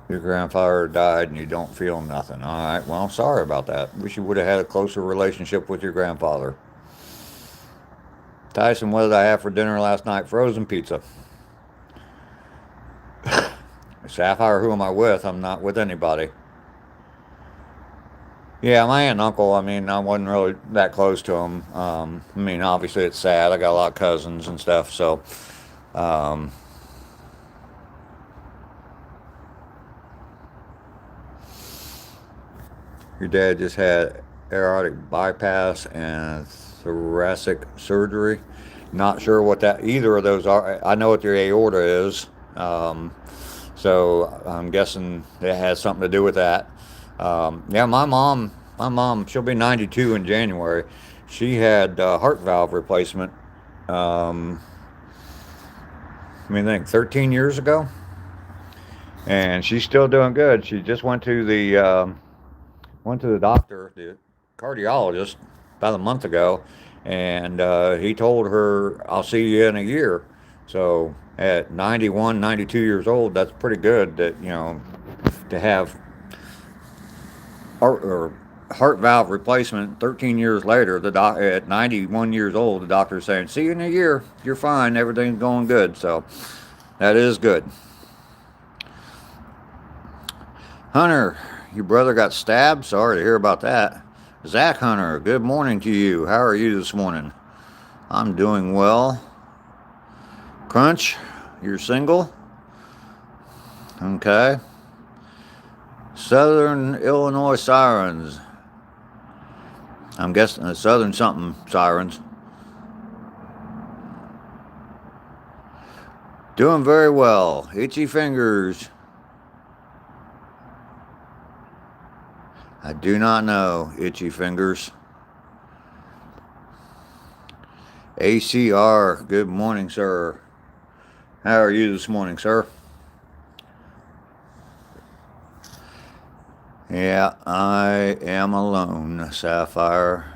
Your grandfather died and you don't feel nothing. All right, well, sorry about that. Wish you would have had a closer relationship with your grandfather. Tyson, what did I have for dinner last night? Frozen pizza. Sapphire, who am I with? I'm not with anybody. Yeah, my aunt and uncle, I mean, I wasn't really that close to them. I mean, obviously it's sad. I got a lot of cousins and stuff, so um, your dad just had aortic bypass and thoracic surgery. Not sure what that either of those are. I know what your aorta is, um, so I'm guessing it has something to do with that. Yeah, my mom, she'll be 92 in January. She had heart valve replacement. Um, I mean, I think 13 years ago, and she's still doing good. She just went to the doctor, the cardiologist, about a month ago, and he told her, "I'll see you in a year." So at 91, 92 years old, that's pretty good. That to have heart valve replacement 13 years later. At 91 years old, the doctor's saying, "See you in a year. You're fine. Everything's going good." So that is good. Hunter, your brother got stabbed? Sorry to hear about that. Zach Hunter, good morning to you. How are you this morning? I'm doing well. Crunch, you're single? Okay. Southern Illinois Sirens. I'm guessing the Southern something Sirens. Doing very well. Itchy fingers. I do not know, itchy fingers. ACR, good morning, sir. How are you this morning, sir? Yeah, I am alone, Sapphire.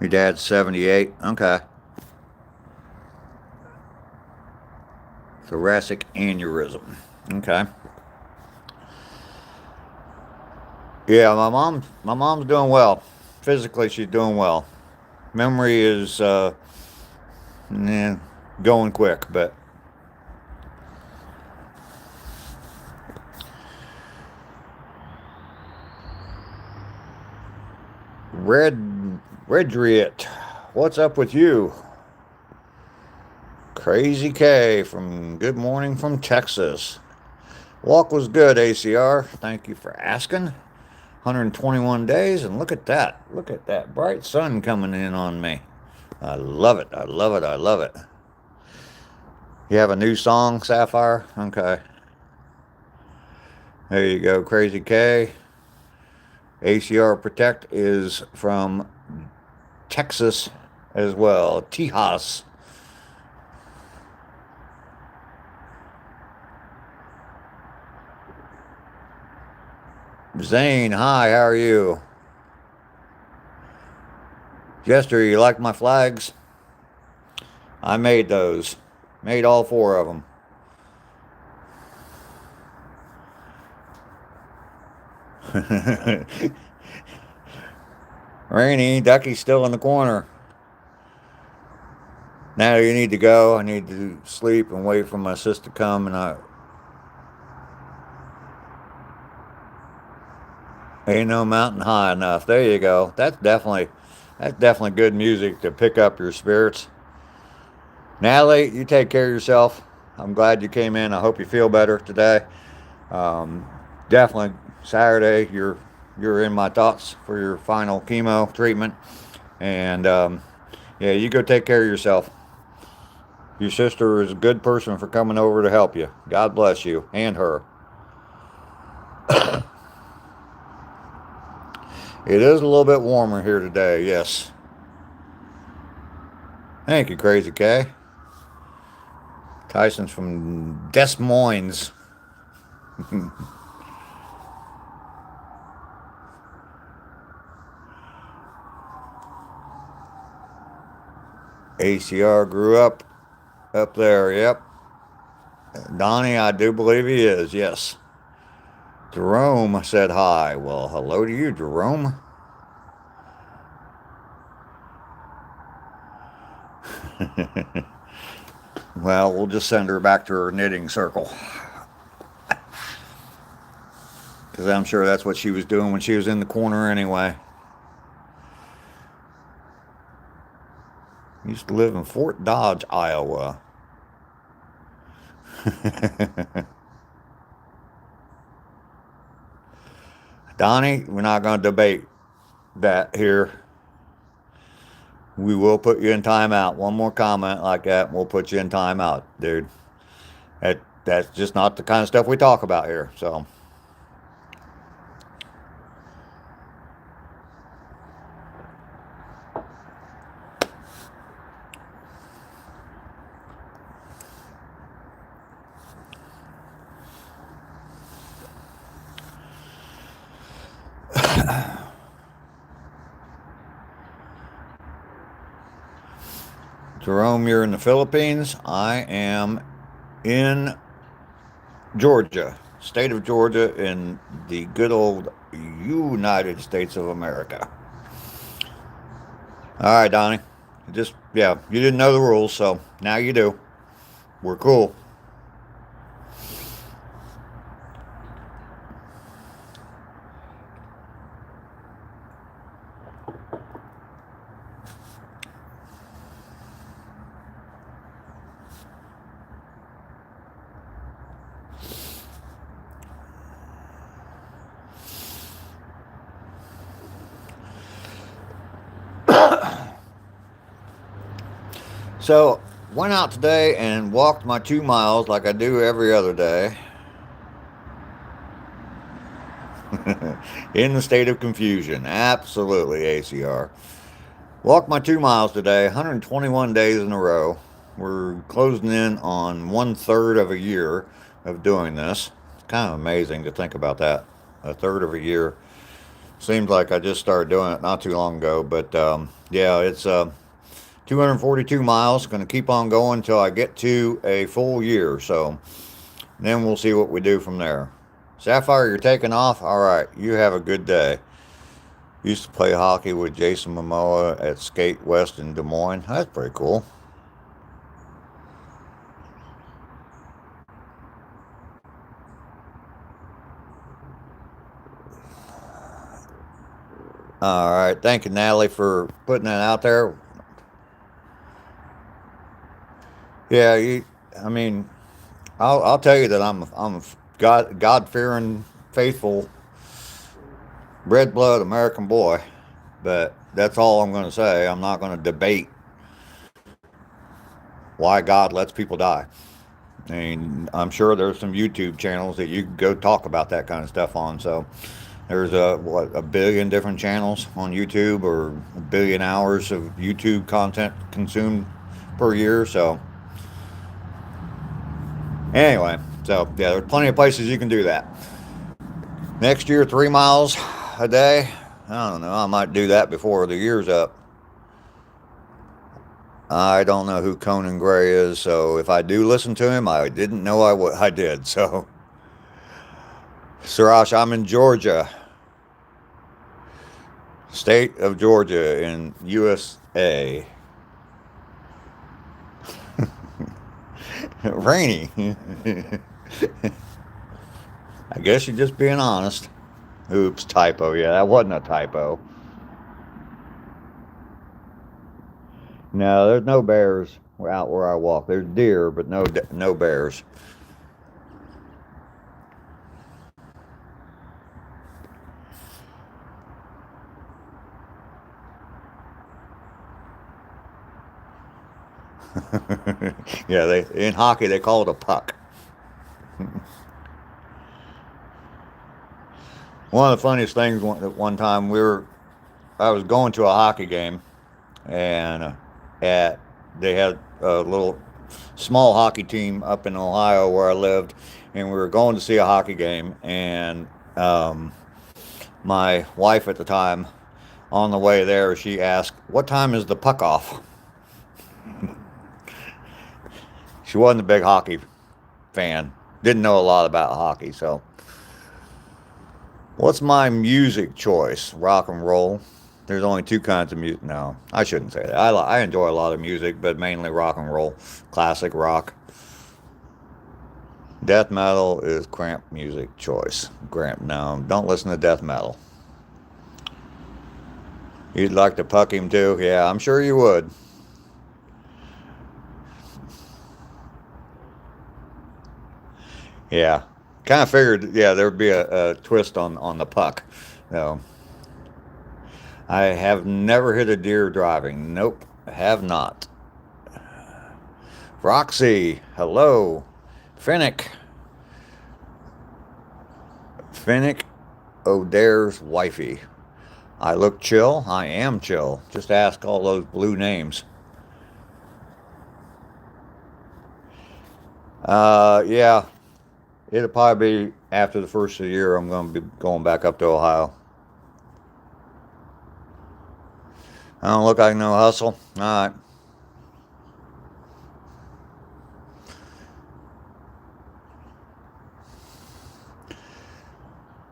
Your dad's 78. Okay. Thoracic aneurysm. Okay. Yeah, my mom's doing well. Physically, she's doing well. Memory is going quick, but Redriet, what's up with you? Crazy K from Good Morning from Texas. Walk was good, ACR. Thank you for asking. 121 days, and look at that. Look at that bright sun coming in on me. I love it. I love it. I love it. You have a new song, Sapphire? Okay. There you go, Crazy K. ACR Protect is from Texas as well. Tejas. Zane, hi, how are you? Jester, you like my flags? I made those. Made all 4 of them. Rainy, Ducky's still in the corner. Now you need to go. I need to sleep and wait for my sister to come, and I ain't no mountain high enough. There you go. That's definitely good music to pick up your spirits. Natalie, you take care of yourself. I'm glad you came in. I hope you feel better today. Definitely Saturday. You're in my thoughts for your final chemo treatment, and yeah, you go take care of yourself. Your sister is a good person for coming over to help you. God bless you and her. It is a little bit warmer here today, yes. Thank you, Crazy K. Tyson's from Des Moines. ACR grew up there, yep. Donnie, I do believe he is, yes. Jerome said hi. Well, hello to you, Jerome. Well, we'll just send her back to her knitting circle. Because I'm sure that's what she was doing when she was in the corner anyway. Used to live in Fort Dodge, Iowa. Donnie, we're not going to debate that here. We will put you in timeout. One more comment like that, and we'll put you in timeout, dude. That's just not the kind of stuff we talk about here. So, Jerome, you're in the Philippines. I am in Georgia, state of Georgia, in the good old United States of America. All right, Donnie. Just, yeah, you didn't know the rules, so now you do. We're cool. So, went out today and walked my 2 miles like I do every other day in the state of confusion. Absolutely, ACR. Walked my 2 miles today, 121 days in a row. We're closing in on 1/3 of a year of doing this. It's kind of amazing to think about that. A third of a year. Seems like I just started doing it not too long ago, but yeah, it's 242 miles. Going to keep on going until I get to a full year. So then we'll see what we do from there. Sapphire, you're taking off? All right. You have a good day. Used to play hockey with Jason Momoa at Skate West in Des Moines. That's pretty cool. All right. Thank you, Natalie, for putting that out there. Yeah, I mean, I'll tell you that I'm a God fearing, faithful, red blood American boy. But that's all I'm going to say. I'm not going to debate why God lets people die. I mean, I'm sure there's some YouTube channels that you can go talk about that kind of stuff on. So there's a billion different channels on YouTube, or a billion hours of YouTube content consumed per year. So anyway, so yeah, there's plenty of places you can do that. Next year, 3 miles a day. I don't know. I might do that before the year's up. I don't know who Conan Gray is, so if I do listen to him, I didn't know I did. So, Sirash, I'm in Georgia, state of Georgia in USA. Rainy. I guess you're just being honest. Oops, typo. Yeah, that wasn't a typo. No, there's no bears out where I walk. There's deer, but no bears. Yeah, they in hockey they call it a puck. One of the funniest things one time I was going to a hockey game, and at they had a little small hockey team up in Ohio where I lived, and we were going to see a hockey game, and my wife at the time, on the way there, she asked, "What time is the puck off?" She wasn't a big hockey fan, didn't know a lot about hockey, so. What's my music choice? Rock and roll. There's only two kinds of music. No, I shouldn't say that. I enjoy a lot of music, but mainly rock and roll, classic rock. Death metal is cramp music choice. Cramp. No, don't listen to death metal. You'd like to puck him too? Yeah, I'm sure you would. Yeah, kind of figured. Yeah, there would be a twist on the puck. So I have never hit a deer driving. Nope, have not. Roxy, hello. Finnick. Finnick O'Dare's wifey. I look chill. I am chill. Just ask all those blue names. Yeah, it'll probably be after the first of the year. I'm going to be going back up to Ohio. I don't look like no hustle. All right.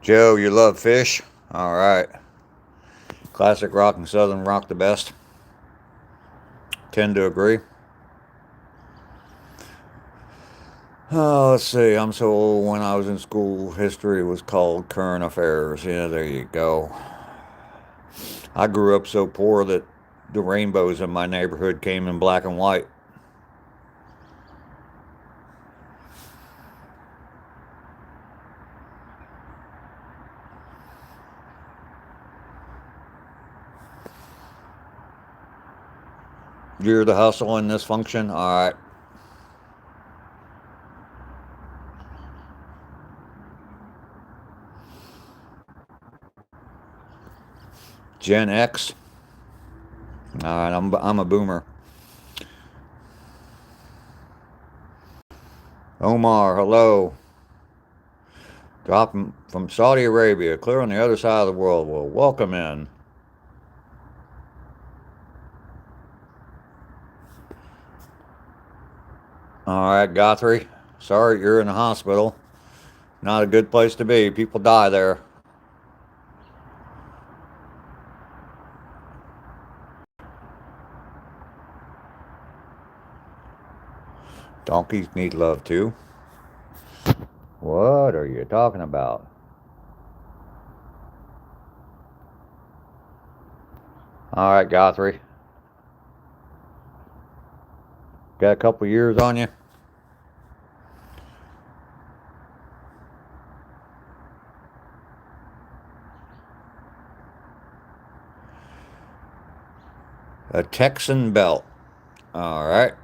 Joe, you love fish? All right. Classic rock and southern rock the best. Tend to agree. Oh, let's see. I'm so old. When I was in school, history was called current affairs. Yeah, there you go. I grew up so poor that the rainbows in my neighborhood came in black and white. You're the hustle in this function? All right. Gen X. All right, I'm a boomer. Omar, hello. Dropping from Saudi Arabia, clear on the other side of the world. Well, welcome in. All right, Guthrie. Sorry you're in the hospital. Not a good place to be. People die there. Donkeys need love too. What are you talking about? All right, Guthrie. Got a couple years on you? A Texan belt. All right.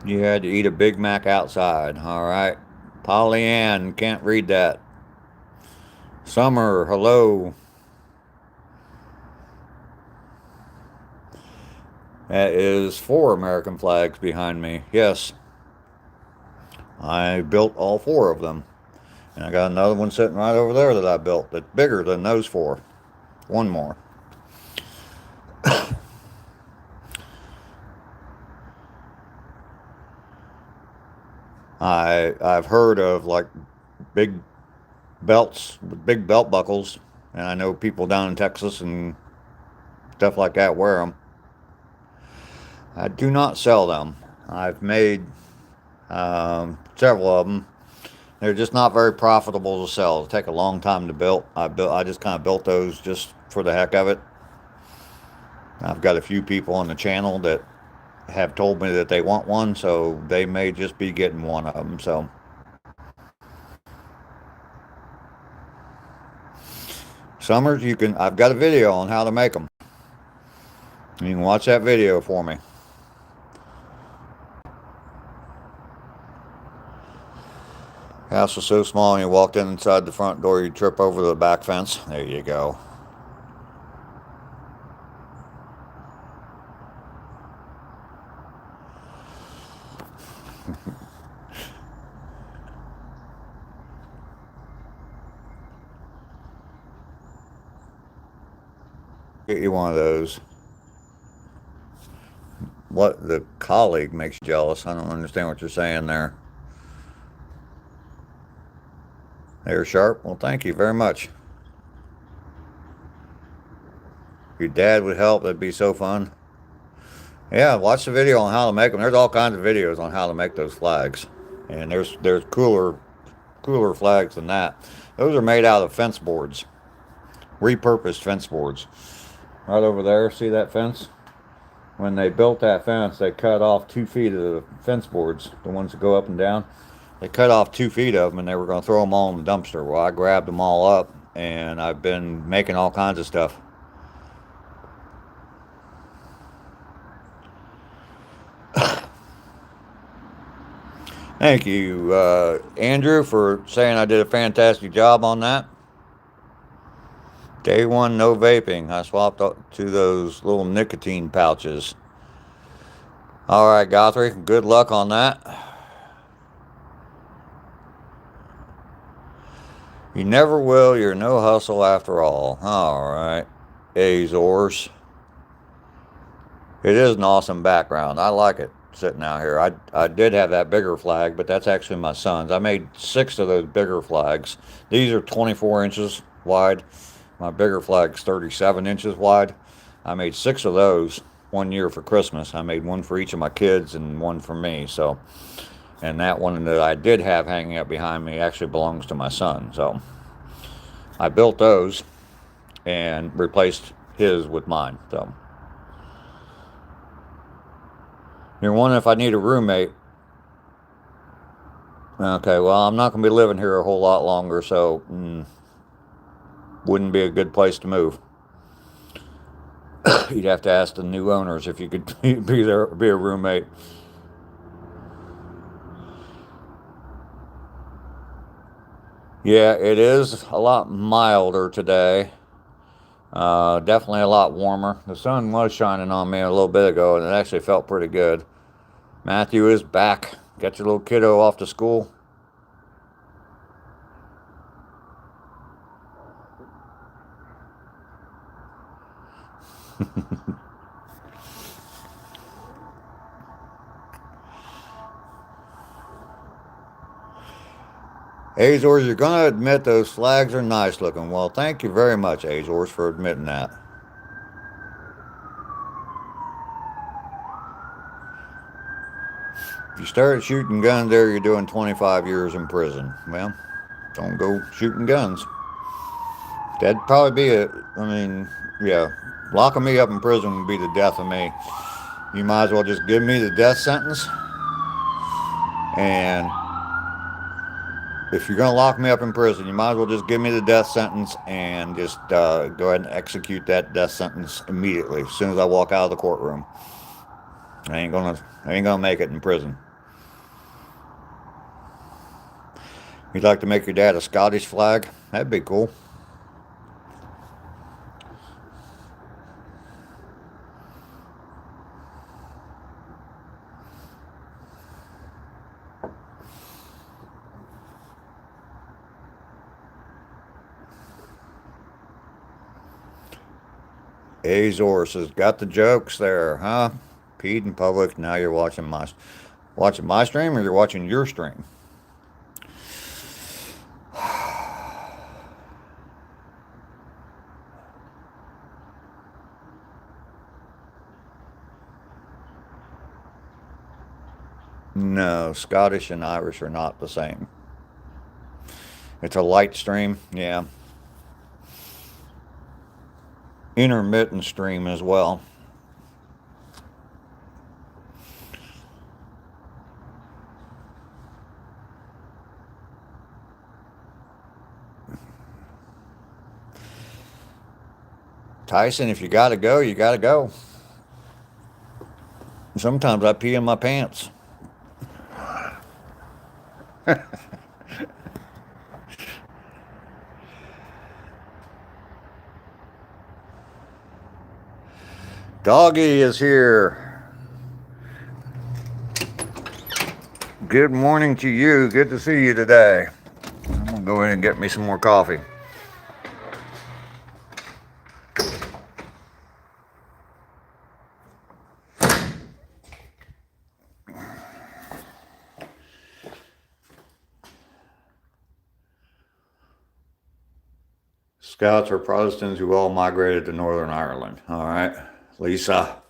You had to eat a Big Mac outside. All right. Pollyann, can't read that. Summer, hello. That is 4 American flags behind me. Yes. I built all 4 of them. And I got another one sitting right over there that I built that's bigger than those 4. One more. I've heard of like big belts, big belt buckles, and I know people down in Texas and stuff like that wear them. I do not sell them. I've made several of them. They're just not very profitable to sell. They take a long time to build. I just kind of built those just for the heck of it. I've got a few people on the channel that have told me that they want one, so they may just be getting one of them. So Summers, I've got a video on how to make them. You can watch that video for me. House was so small, and you walked inside the front door, you'd trip over the back fence. There you go. Get you one of those. What the colleague makes you jealous? I don't understand what you're saying there. They're sharp. Well, thank you very much. If your dad would help, that'd be so fun. Yeah, watch the video on how to make them. There's all kinds of videos on how to make those flags, and there's cooler flags than that. Those are made out of fence boards, repurposed fence boards. Right over there, see that fence? When they built that fence, they cut off 2 feet of the fence boards, the ones that go up and down. They cut off 2 feet of them, and they were going to throw them all in the dumpster. Well, I grabbed them all up, and I've been making all kinds of stuff. Thank you, Andrew, for saying I did a fantastic job on that. Day 1, no vaping. I swapped to those little nicotine pouches. All right, Guthrie, good luck on that. You never will. You're no hustle after all. All right, Azores. It is an awesome background. I like it sitting out here. I did have that bigger flag, but that's actually my son's. I made 6 of those bigger flags. These are 24 inches wide. My bigger flag's 37 inches wide. I made 6 of those one year for Christmas. I made one for each of my kids and one for me. So, and that one that I did have hanging up behind me actually belongs to my son. So I built those and replaced his with mine. So you're wondering if I need a roommate. Okay, well, I'm not going to be living here a whole lot longer, so wouldn't be a good place to move. You'd have to ask the new owners if you could be a roommate. Yeah, it is a lot milder today. Definitely a lot warmer. The sun was shining on me a little bit ago, and it actually felt pretty good. Matthew is back. Get your little kiddo off to school. Azores, you're going to admit those flags are nice looking. Well, thank you very much, Azores, for admitting that. If you started shooting guns there, you're doing 25 years in prison. Well, don't go shooting guns. That'd probably be it. I mean, yeah, locking me up in prison would be the death of me. You might as well just give me the death sentence. And if you're going to lock me up in prison, you might as well just give me the death sentence and just go ahead and execute that death sentence immediately, as soon as I walk out of the courtroom. I ain't gonna make it in prison. You'd like to make your dad a Scottish flag? That'd be cool. Azores has got the jokes there, huh? Peed in public. Now you're watching my stream, or you're watching your stream? No, Scottish and Irish are not the same. It's a light stream, yeah. Intermittent stream as well. Tyson, if you gotta go, you gotta go. Sometimes I pee in my pants. Doggy is here. Good morning to you. Good to see you today. I'm gonna go in and get me some more coffee. Scouts are Protestants who all migrated to Northern Ireland. All right, Lisa.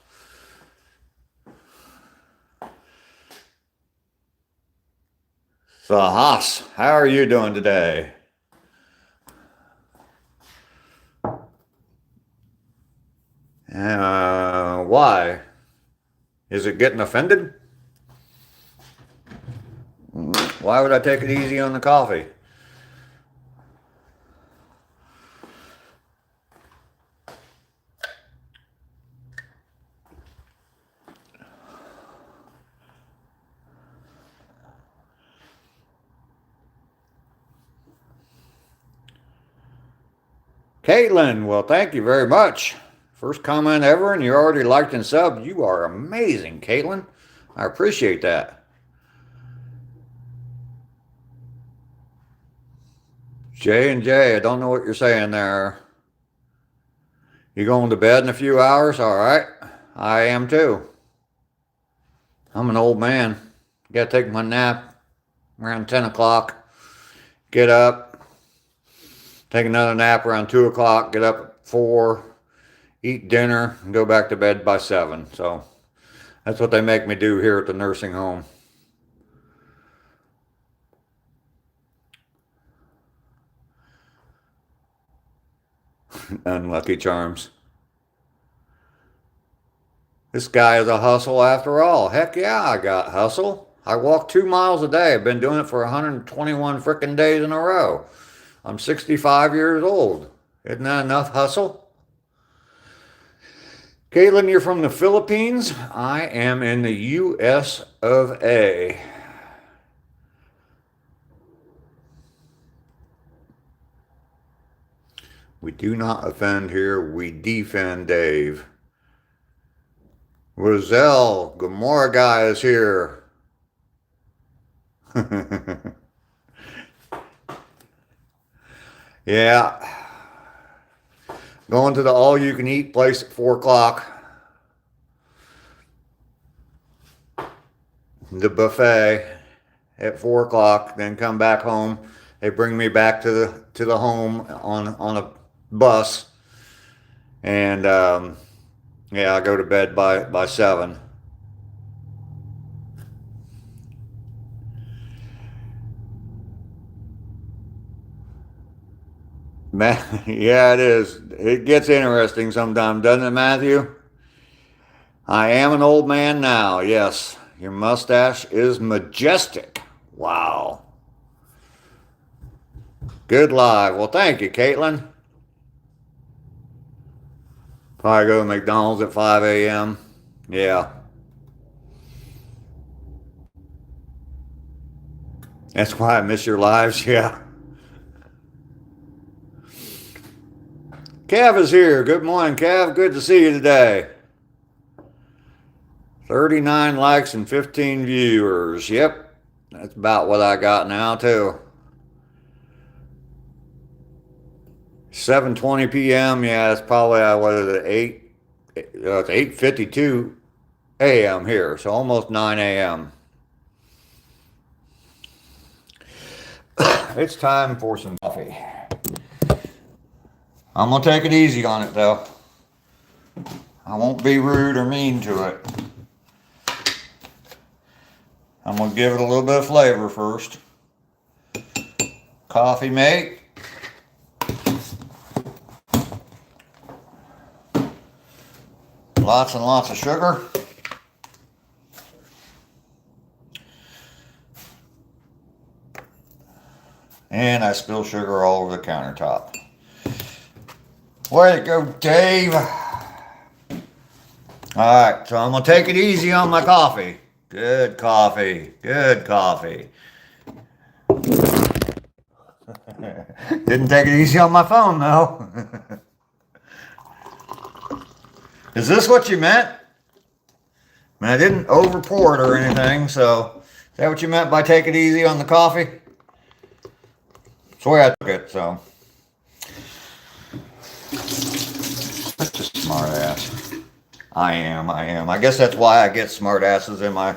So, Haas, how are you doing today? Why? Is it getting offended? Why would I take it easy on the coffee? Caitlin, well, thank you very much. First comment ever, and you're already liked and subbed. You are amazing, Caitlin. I appreciate that. J&J, I don't know what you're saying there. You going to bed in a few hours? All right. I am too. I'm an old man. Got to take my nap around 10 o'clock. Get up. take another nap around 2 o'clock, get up at 4, eat dinner, and go back to bed by 7. So that's what they make me do here at the nursing home. Unlucky Charms. This guy is a hustle after all. Heck yeah, I got hustle. I walk 2 miles a day. I've been doing it for 121 frickin' days in a row. I'm 65 years old. Isn't that enough hustle? Caitlin, you're from the Philippines. I am in the U.S. of A. We do not offend here. We defend Dave. Roselle, Gomorrah guy is here. Yeah. Going to the all-you-can-eat place at 4 o'clock. The buffet at 4 o'clock. Then come back home. They bring me back to the home on a bus. And yeah, I go to bed by 7. Man, yeah, it is. It gets interesting sometimes, doesn't it, Matthew? I am an old man now, yes. Your mustache is majestic. Wow. Good live. Well, thank you, Caitlin. Probably go to McDonald's at 5 a.m. Yeah. That's why I miss your lives, yeah. Kev is here. Good morning, Kev. Good to see you today. 39 likes and 15 viewers. Yep. That's about what I got now, too. 7:20 p.m. Yeah, it's probably, what is it, it's 8:52 a.m. here, so almost 9 a.m. It's time for some coffee. I'm going to take it easy on it, though. I won't be rude or mean to it. I'm going to give it a little bit of flavor first. Coffee mate. Lots and lots of sugar. And I spill sugar all over the countertop. Way to go, Dave. Alright, so I'm going to take it easy on my coffee. Good coffee. Good coffee. Didn't take it easy on my phone, though. Is this what you meant? I mean, I didn't over pour it or anything, so is that what you meant by take it easy on the coffee? That's the way I took it, so. Such a smart ass. I am. I guess that's why I get smart asses in my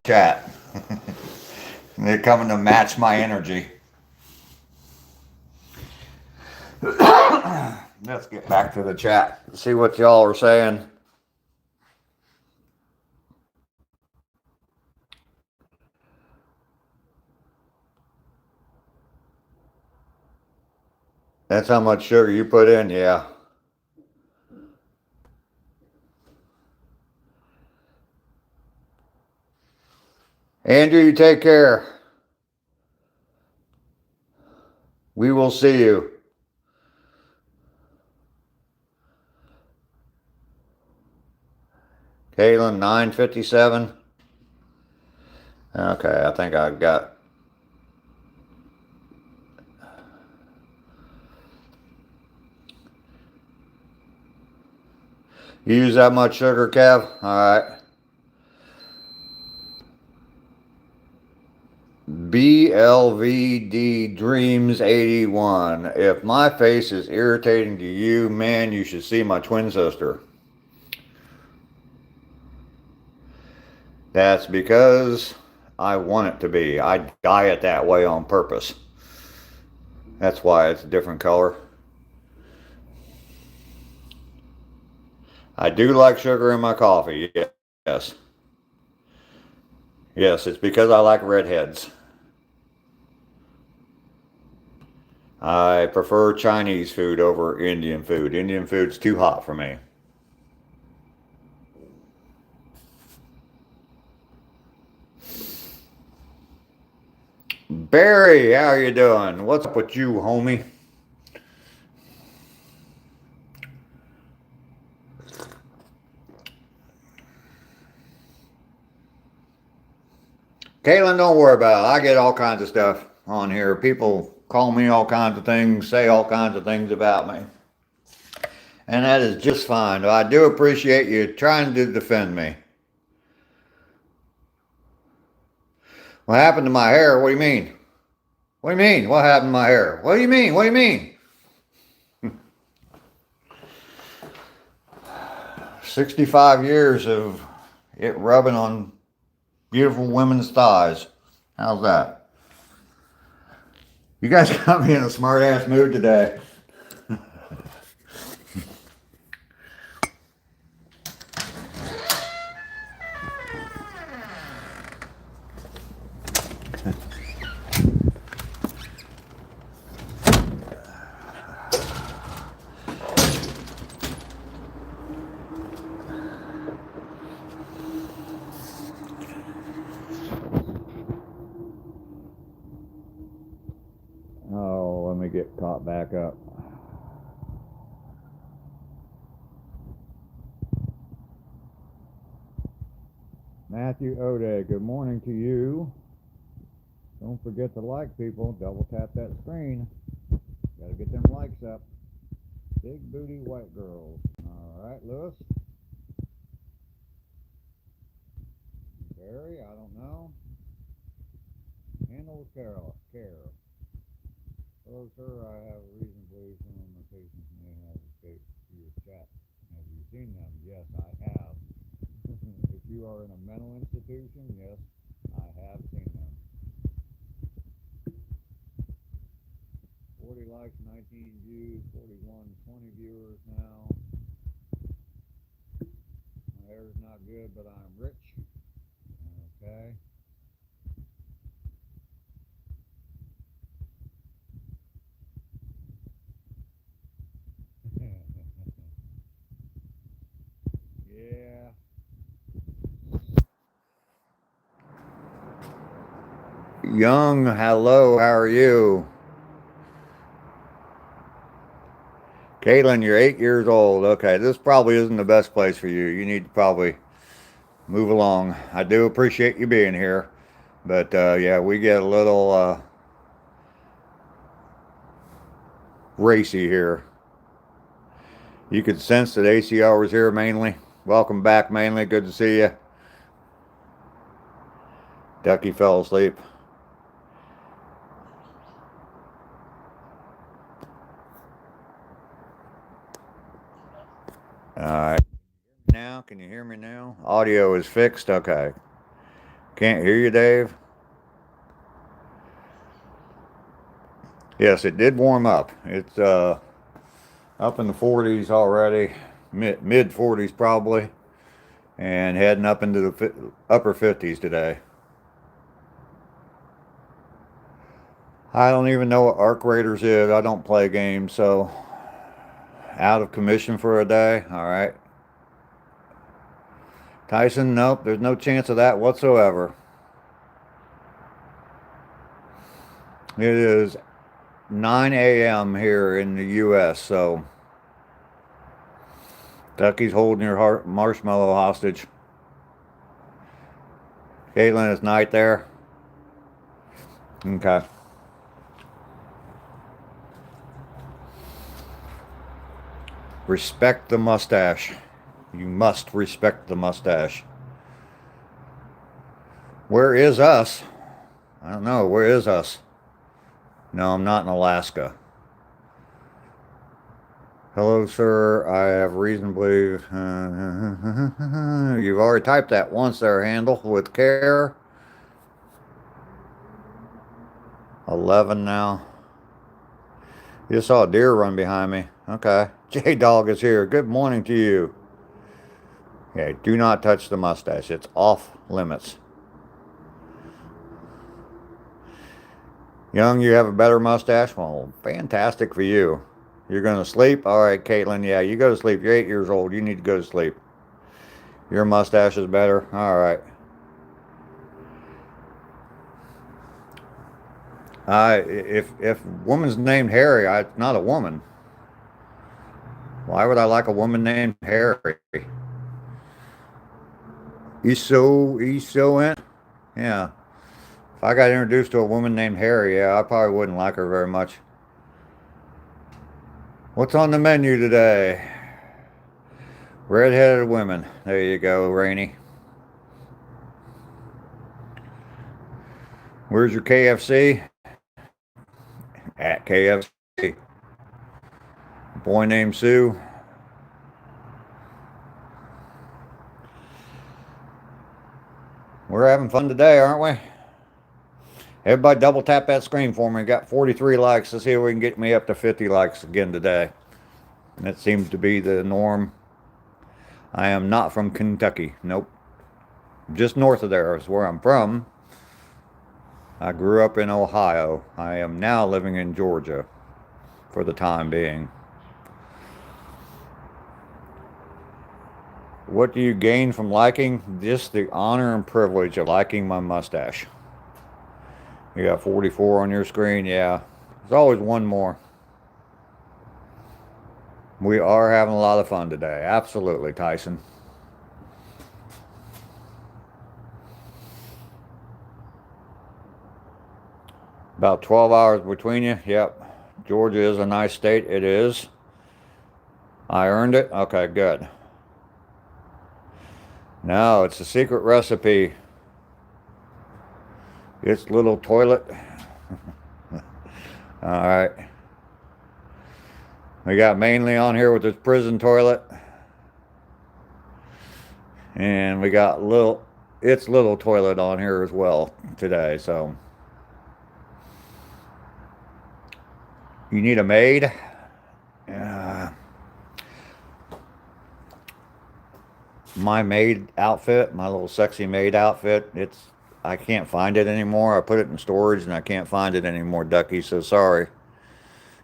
chat. They're coming to match my energy. Let's get back to the chat. See what y'all are saying. That's how much sugar you put in, yeah. Andrew, you take care. We will see you. Caitlin, 9:57. Okay, I think I've got. You use that much sugar, Kev? All right. BLVD Dreams 81. If my face is irritating to you, man, you should see my twin sister. That's because I want it to be. I dye it that way on purpose. That's why it's a different color. I do like sugar in my coffee, yes. Yes, it's because I like redheads. I prefer Chinese food over Indian food. Indian food's too hot for me. Barry, how you doing? What's up with you, homie? Caitlin, don't worry about it. I get all kinds of stuff on here. People call me all kinds of things, say all kinds of things about me. And that is just fine. I do appreciate you trying to defend me. What happened to my hair? What do you mean? What do you mean? What happened to my hair? What do you mean? What do you mean? 65 years of it rubbing on beautiful women's thighs. How's that? You guys got me in a smart ass mood today. Oh, let me get caught back up. Matthew Ode, good morning to you. Don't forget to like, people. Double tap that screen. Gotta get them likes up. Big booty white girls. Alright, Lewis. Barry, I don't know. Handle Carol. Care. Hello, sir. I have a reason to believe some of my patients may have escaped to your chat. Have you seen them? Yes, I have. If you are in a mental institution, yes, I have seen them. 40 likes, 19 views, 41, 20 viewers now. My hair's not good, but I'm rich. Okay. Yeah. Young, hello, how are you? Caitlin, you're 8 years old. Okay, this probably isn't the best place for you. You need to probably move along. I do appreciate you being here. But yeah, we get a little racy here. You could sense that ACL was here mainly. Welcome back, mainly. Good to see you. Ducky fell asleep. All right. Now, can you hear me now? Audio is fixed. Okay. Can't hear you, Dave? Yes, it did warm up. It's up in the 40s already, mid 40s probably, and heading up into the upper 50s today. I don't even know what Arc Raiders is. I don't play games, so out of commission for a day. All right. Tyson, nope, there's no chance of that whatsoever. It is 9 a.m. here in the U.S., so Ducky's holding your marshmallow hostage. Caitlin, it's night there. Okay. Respect the mustache. You must respect the mustache. Where is us? I don't know. Where is us? No, I'm not in Alaska. Hello, sir. I have reason to believe. You've already typed that once there, Handle, with care. 11 now. You saw a deer run behind me. Okay. J-Dog is here. Good morning to you. Okay, do not touch the mustache. It's off limits. Young, you have a better mustache? Well, fantastic for you. You're going to sleep? All right, Caitlin. Yeah, you go to sleep. You're 8 years old. You need to go to sleep. Your mustache is better? All right. If woman's named Harry, it's not a woman. Why would I like a woman named Harry? He's so in. Yeah. If I got introduced to a woman named Harry, yeah, I probably wouldn't like her very much. What's on the menu today? Red-headed women. There you go, Rainey. Where's your KFC? At KFC. Boy named Sue. We're having fun today, aren't we? Everybody double tap that screen for me. Got 43 likes. Let's see if we can get me up to 50 likes again today. That seems to be the norm. I am not from Kentucky. Nope. Just north of there is where I'm from. I grew up in Ohio. I am now living in Georgia for the time being. What do you gain from liking? Just the honor and privilege of liking my mustache. You got 44 on your screen? Yeah. There's always one more. We are having a lot of fun today. Absolutely, Tyson. About 12 hours between you. Yep. Georgia is a nice state. It is. I earned it? Okay, good. No, it's a secret recipe. It's little toilet. Alright. We got mainly on here with this prison toilet. And we got little toilet on here as well today, so. You need a maid? My maid outfit, my little sexy maid outfit, I can't find it anymore. I put it in storage and I can't find it anymore, Ducky, so sorry.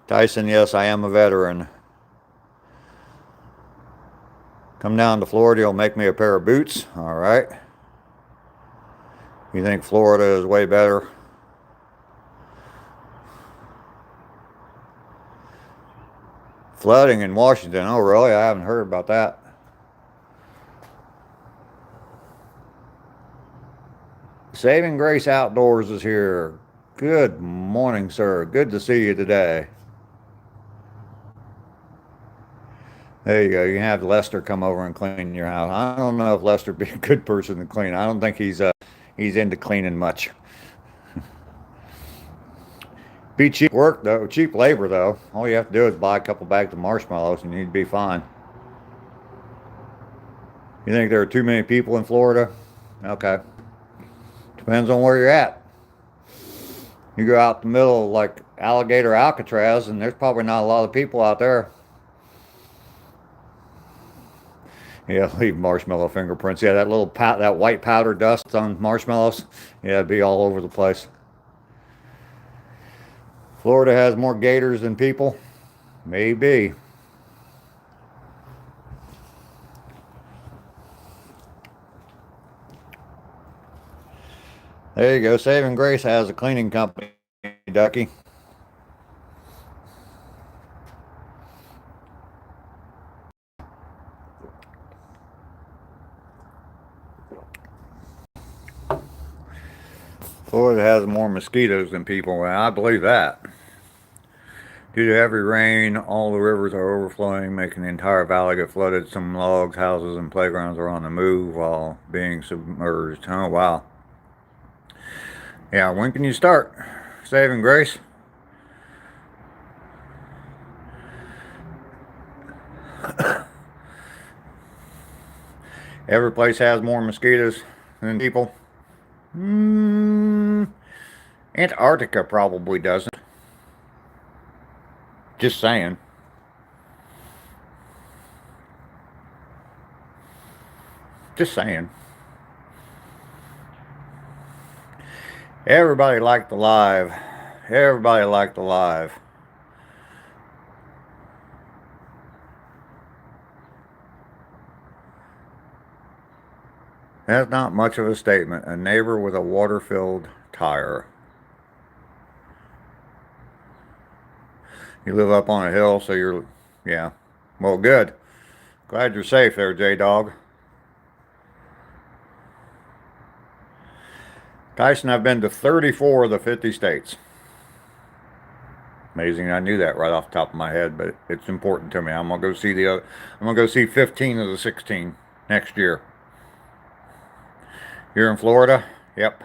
Tyson, yes, I am a veteran. Come down to Florida, you'll make me a pair of boots. All right. You think Florida is way better? Flooding in Washington. Oh, really? I haven't heard about that. Saving Grace Outdoors is here. Good morning, sir. Good to see you today. There you go. You can have Lester come over and clean your house. I don't know if Lester would be a good person to clean. I don't think he's into cleaning much. Be cheap work though, cheap labor though. All you have to do is buy a couple bags of marshmallows and you'd be fine. You think there are too many people in Florida? Okay. Depends on where you're at. You go out the middle of like Alligator Alcatraz and there's probably not a lot of people out there. Yeah, leave marshmallow fingerprints. Yeah, that that white powder dust on marshmallows. Yeah, it'd be all over the place. Florida has more gators than people? Maybe. There you go. Saving Grace has a cleaning company, Ducky. Florida has more mosquitoes than people, and I believe that. Due to heavy rain, all the rivers are overflowing, making the entire valley get flooded. Some logs, houses, and playgrounds are on the move while being submerged. Oh, wow. Yeah, when can you start? Saving Grace? Every place has more mosquitoes than people. Antarctica probably doesn't. Just saying. Just saying. Everybody liked the live. Everybody liked the live. That's not much of a statement. A neighbor with a water-filled tire. You live up on a hill, so you're, yeah. Well, good. Glad you're safe there, J-Dog. Tyson, I've been to 34 of the 50 states. Amazing, I knew that right off the top of my head, but it's important to me. I'm gonna go see 15 of the 16 next year. You're in Florida? Yep.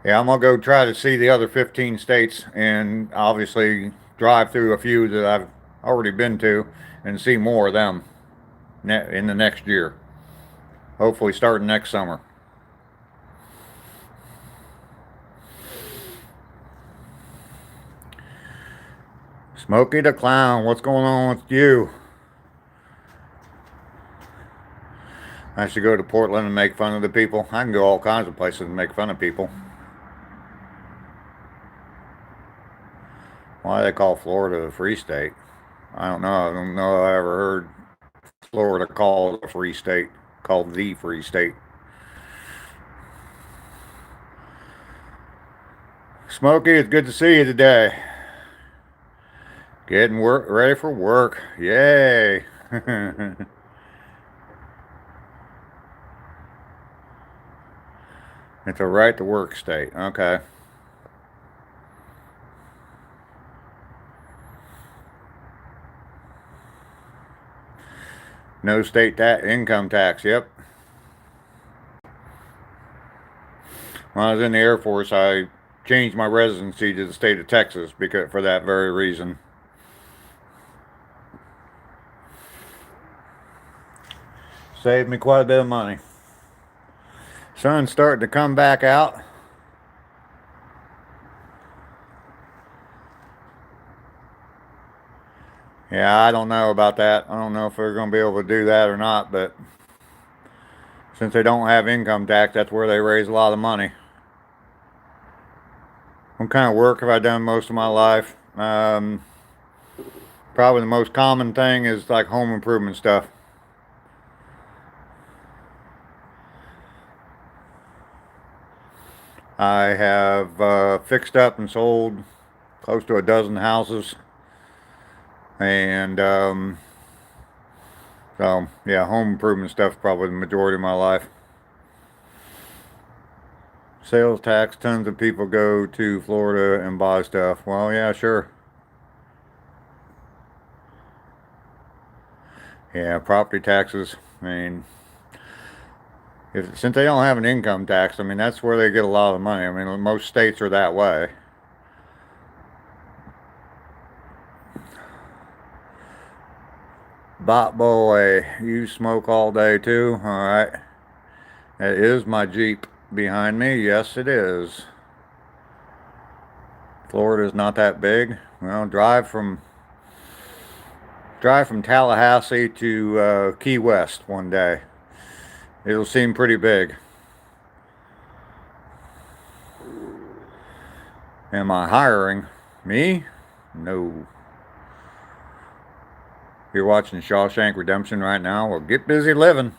Yeah, I'm gonna go try to see the other 15 states and obviously drive through a few that I've already been to and see more of them in the next year. Hopefully starting next summer. Smokey the Clown, what's going on with you? I should go to Portland and make fun of the people. I can go all kinds of places and make fun of people. Why do they call Florida a free state? I don't know. I don't know if I ever heard Florida called a free state, called the free state. Smokey, it's good to see you today. Getting ready for work. Yay. It's a right to work state. Okay. No state income tax. Yep. When I was in the Air Force, I changed my residency to the state of Texas for that very reason. Saved me quite a bit of money. Sun's starting to come back out. Yeah, I don't know about that. I don't know if they're going to be able to do that or not, but since they don't have income tax, that's where they raise a lot of money. What kind of work have I done most of my life? Probably the most common thing is like home improvement stuff. I have fixed up and sold close to a dozen houses. And so, yeah, home improvement stuff is probably the majority of my life. Sales tax, tons of people go to Florida and buy stuff. Well, yeah, sure. Yeah, property taxes. I mean, since they don't have an income tax, I mean, that's where they get a lot of the money. I mean, most states are that way. Bot boy, you smoke all day too? Alright. That is my Jeep behind me. Yes, it is. Florida's not that big. Well, drive from Tallahassee to Key West one day. It'll seem pretty big. Am I hiring? Me? No. You're watching Shawshank Redemption right now? Well, get busy living.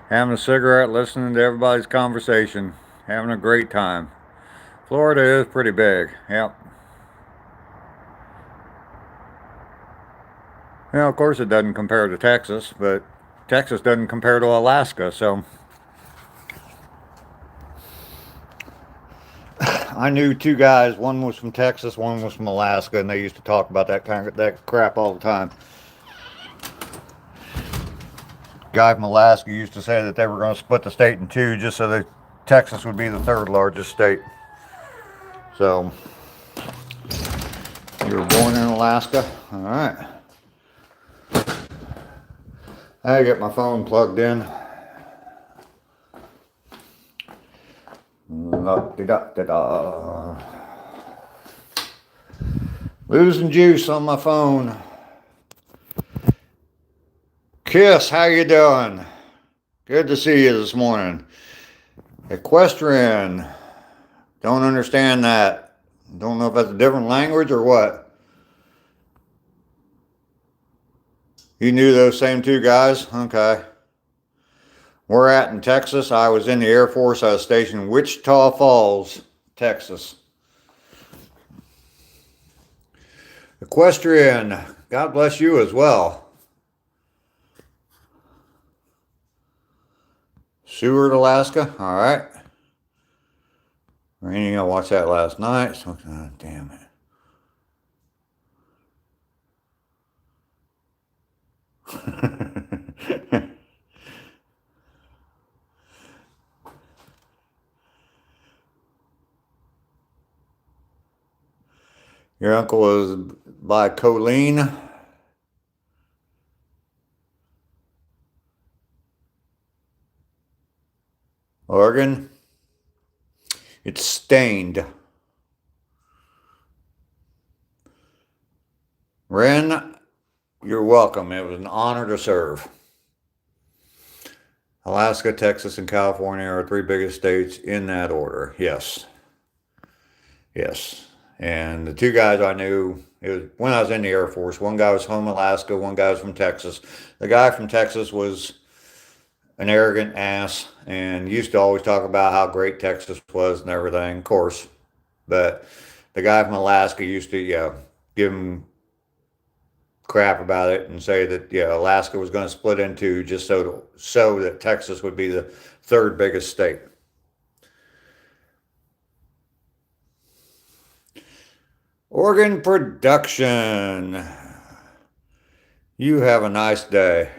Having a cigarette, listening to everybody's conversation. Having a great time. Florida is pretty big. Yep. Well, of course it doesn't compare to Texas, but Texas doesn't compare to Alaska, so. I knew two guys, one was from Texas, one was from Alaska, and they used to talk about that crap all the time. Guy from Alaska used to say that they were going to split the state in two just so that Texas would be the third largest state. So, you were born in Alaska? All right. I get my phone plugged in. La-di-da-di-da. Losing juice on my phone. Kiss, how you doing? Good to see you this morning. Equestrian. Don't understand that. Don't know if that's a different language or what. You knew those same two guys? Okay. We're at in Texas. I was in the Air Force. I was stationed in Wichita Falls, Texas. Equestrian. God bless you as well. Seward, Alaska. All right. Rainy, I watched that last night. So, damn it. Your uncle was by Colleen, Oregon. It's stained. Ren, you're welcome. It was an honor to serve. Alaska, Texas, and California are the three biggest states in that order. Yes. Yes. And the two guys I knew, it was when I was in the Air Force. One guy was from Alaska, one guy was from Texas. The guy from Texas was an arrogant ass and used to always talk about how great Texas was and everything, of course. But the guy from Alaska used to, give him crap about it and say that, Alaska was going to split into just so that Texas would be the third biggest state. Organ production. You have a nice day.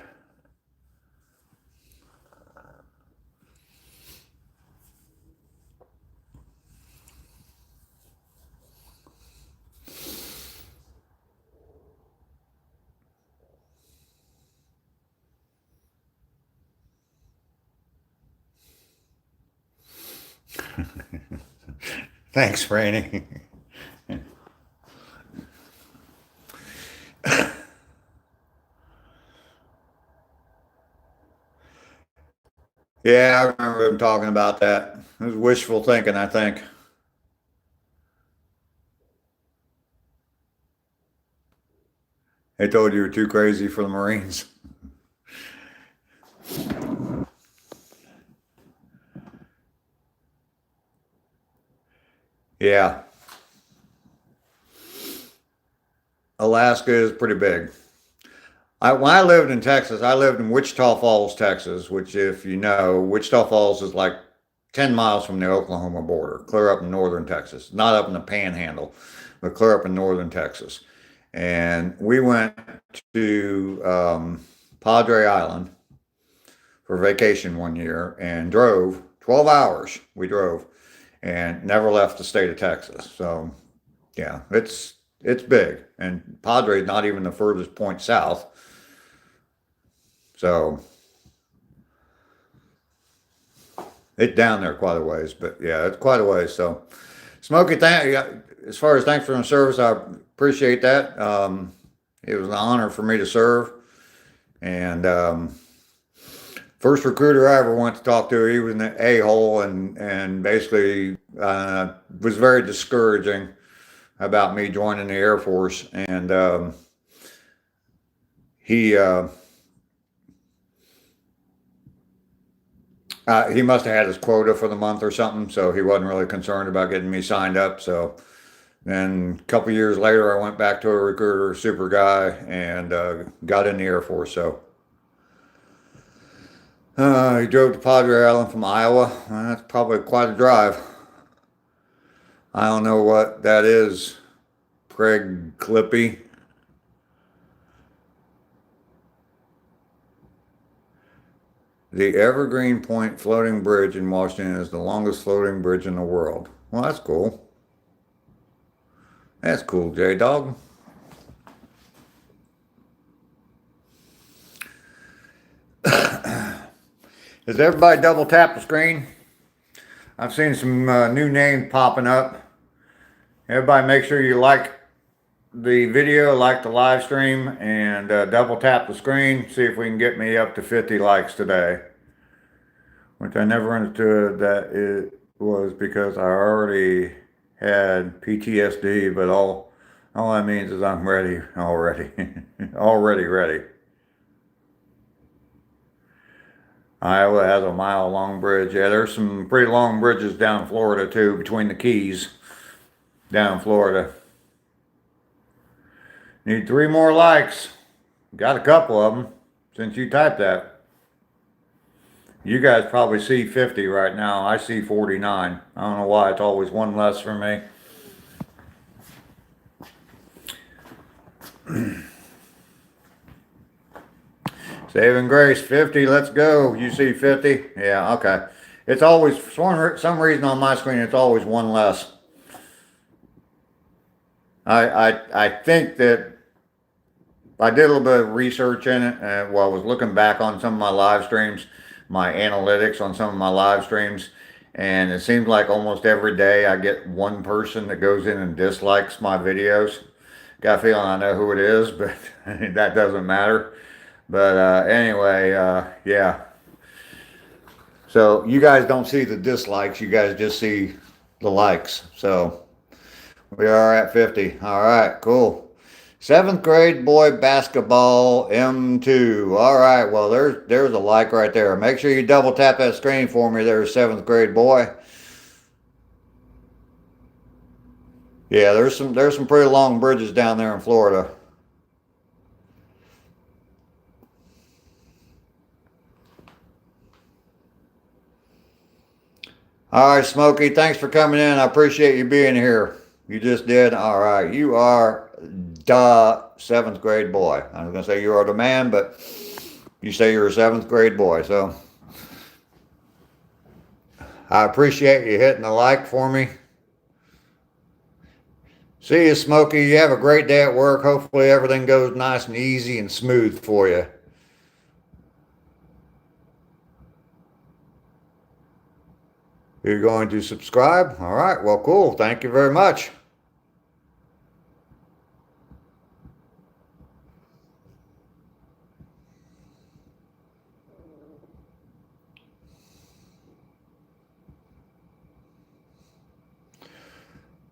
Thanks, Rainey. Yeah, I remember him talking about that. It was wishful thinking, I think. They told you were too crazy for the Marines. Yeah, Alaska is pretty big. When I lived in Texas, I lived in Wichita Falls, Texas, which, if you know, Wichita Falls is like 10 miles from the Oklahoma border, clear up in northern Texas. Not up in the panhandle, but clear up in northern Texas. And we went to Padre Island for vacation one year and drove 12 hours. We drove and never left the state of Texas. So, yeah, it's big. And Padre is not even the furthest point south. So it's down there quite a ways, but yeah, it's quite a ways. So, Smokey, as far as thanks for the service, I appreciate that. It was an honor for me to serve, and first recruiter I ever went to talk to, he was an a-hole, and basically was very discouraging about me joining the Air Force, and he. He must have had his quota for the month or something, so he wasn't really concerned about getting me signed up. So then a couple years later, I went back to a recruiter, super guy, and got in the Air Force. So he drove to Padre Island from Iowa. That's probably quite a drive. I don't know what that is, Craig Clippy. The Evergreen Point Floating Bridge in Washington is the longest floating bridge in the world. Well, that's cool. That's cool, J-Dog. Does everybody double tap the screen? I've seen some new names popping up. Everybody make sure you like the video, like the live stream, and double tap the screen. See if we can get me up to 50 likes today. Which I never understood that it was because I already had PTSD, but all that means is I'm ready already. Already ready. Iowa has a mile-long bridge. Yeah, there's some pretty long bridges down in Florida, too, between the Keys down in Florida. Need 3 more likes. Got a couple of them since you typed that. You guys probably see 50 right now. I see 49. I don't know why. It's always one less for me. Saving Grace, 50, let's go. You see 50? Yeah, okay. It's always, for some reason on my screen, it's always one less. I think that I did a little bit of research in it while I was looking back on some of my live streams, my analytics on some of my live streams, and it seems like almost every day I get one person that goes in and dislikes my videos. Got a feeling I know who it is, but that doesn't matter. But anyway, yeah. So you guys don't see the dislikes, you guys just see the likes. So we are at 50. All right, cool. 7th grade boy basketball M2. All right, well, there's a like right there. Make sure you double tap that screen for me there, 7th grade boy. Yeah, there's some pretty long bridges down there in Florida. All right, Smokey, thanks for coming in. I appreciate you being here. You just did. All right, you are the 7th grade boy. I was going to say you are the man, but you say you're a 7th grade boy. So I appreciate you hitting the like for me. See you, Smokey. You have a great day at work. Hopefully everything goes nice and easy and smooth for you. You're going to subscribe? All right, well, cool. Thank you very much.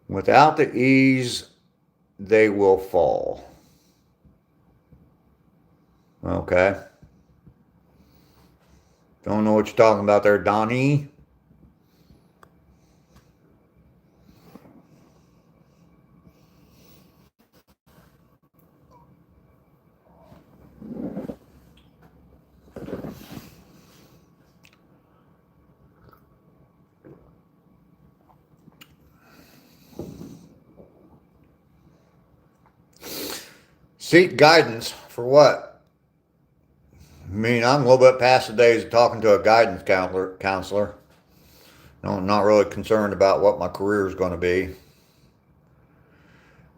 Without the ease, they will fall. Okay. Don't know what you're talking about there, Donnie. Seek guidance for what? I mean, I'm a little bit past the days of talking to a guidance counselor. No, I'm not really concerned about what my career is going to be.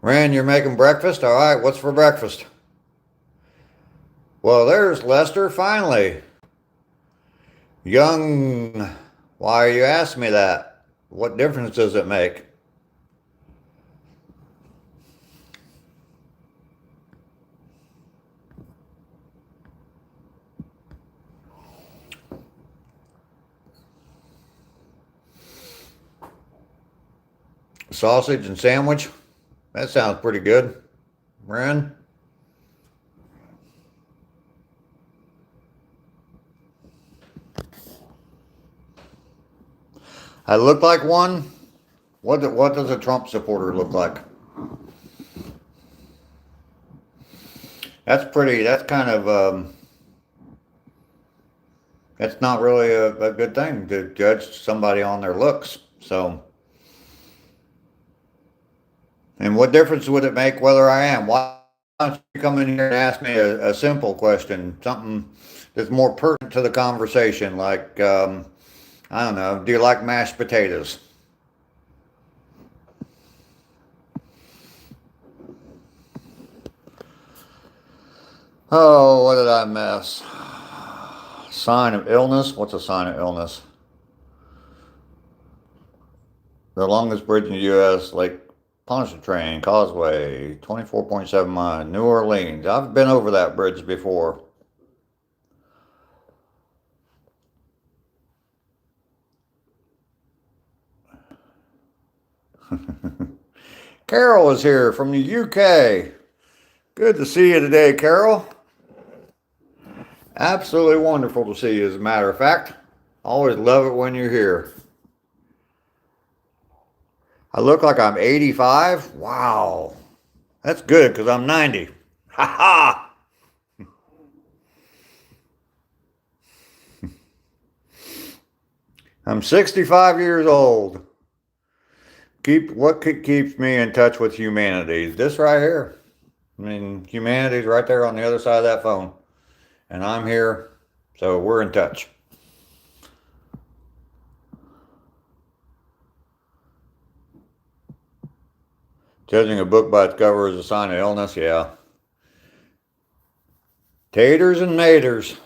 Rand, you're making breakfast? All right, what's for breakfast? Well, there's Lester, finally. Young, why are you asking me that? What difference does it make? Sausage and sandwich? That sounds pretty good. Ren? I look like one? What does a Trump supporter look like? That's kind of, that's not really a good thing to judge somebody on their looks. So, and what difference would it make whether I am? Why don't you come in here and ask me a simple question, something that's more pertinent to the conversation, like, I don't know, do you like mashed potatoes? Oh, what did I miss? Sign of illness? What's a sign of illness? The longest bridge in the U.S., Lake Pontchartrain Causeway, 24.7 miles, New Orleans. I've been over that bridge before. Carol is here from the UK. Good to see you today, Carol. Absolutely wonderful to see you, as a matter of fact. Always love it when you're here. I look like I'm 85? Wow. That's good because I'm 90. Ha ha! I'm 65 years old. What keeps me in touch with humanity? This right here. I mean, humanity's right there on the other side of that phone. And I'm here, so we're in touch. Judging a book by its cover is a sign of illness, yeah. Taters and maters.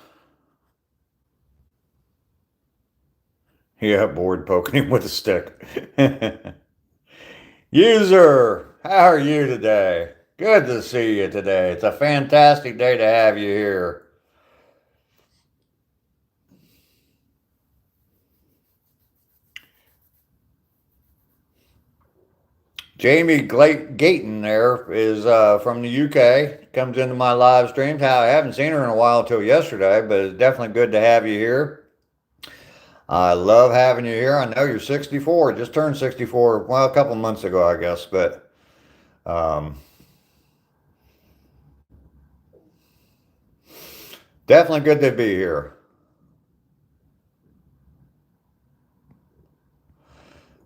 Yeah, bored poking him with a stick. User, how are you today? Good to see you today. It's a fantastic day to have you here. Jamie Gayton there is from the UK. Comes into my live streams. I haven't seen her in a while till yesterday, but it's definitely good to have you here. I love having you here. I know you're 64. Just turned 64. Well, a couple months ago, I guess, but definitely good to be here.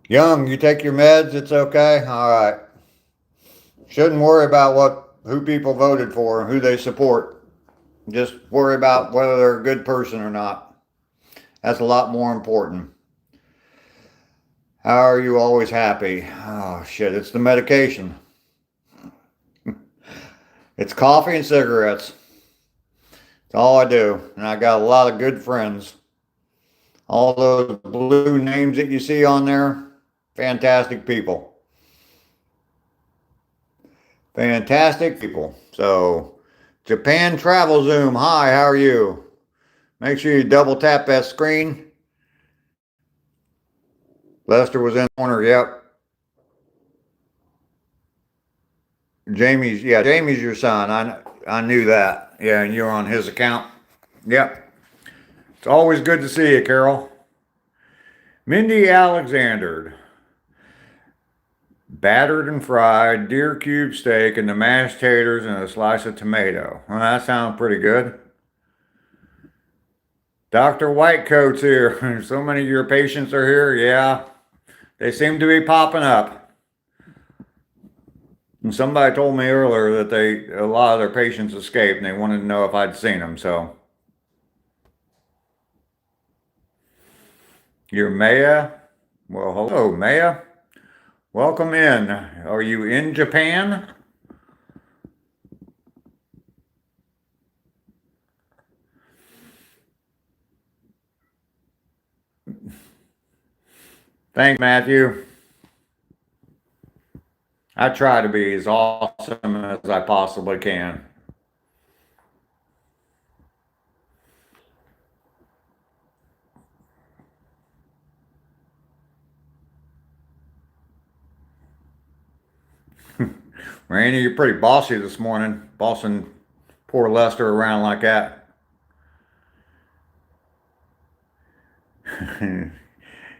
Young, you take your meds. It's okay. All right. Shouldn't worry about who people voted for and who they support. Just worry about whether they're a good person or not. That's a lot more important. How are you always happy? Oh, shit, it's the medication. It's coffee and cigarettes. That's all I do. And I got a lot of good friends. All those blue names that you see on there, fantastic people. Fantastic people. So, Japan Travel Zoom, hi, how are you? Make sure you double tap that screen. Lester was in the corner, yep. Jamie's your son. I knew that. Yeah, and you're on his account. Yep. It's always good to see you, Carol. Mindy Alexander. Battered and fried deer cube steak and the mashed taters and a slice of tomato. Well, that sounds pretty good. Dr. Whitecoat's here. So many of your patients are here. Yeah, they seem to be popping up. And somebody told me earlier that a lot of their patients escaped and they wanted to know if I'd seen them. So, you're Maya. Well, hello, Maya. Welcome in. Are you in Japan? Thanks, Matthew. I try to be as awesome as I possibly can. Randy, you're pretty bossy this morning, bossing poor Lester around like that.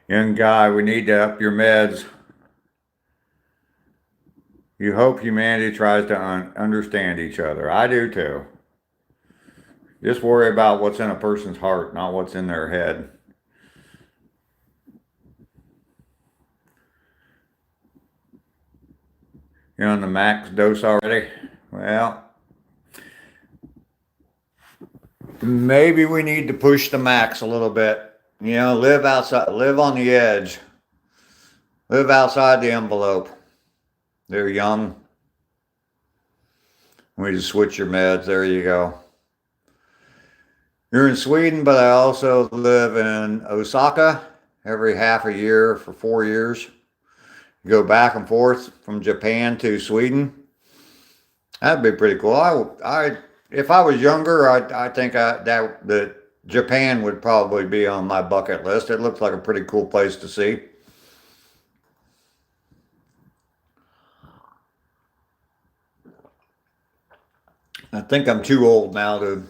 Young guy, we need to up your meds. You hope humanity tries to understand each other. I do too. Just worry about what's in a person's heart, not what's in their head. You're on the max dose already? Well, maybe we need to push the max a little bit. You know, live outside, live on the edge, live outside the envelope. They're young. We just switch your meds. There you go. You're in Sweden, but I also live in Osaka every half a year for 4 years. go back and forth from Japan to Sweden. That'd be pretty cool. If I was younger, I think that Japan would probably be on my bucket list. It looks like a pretty cool place to see. I think I'm too old now to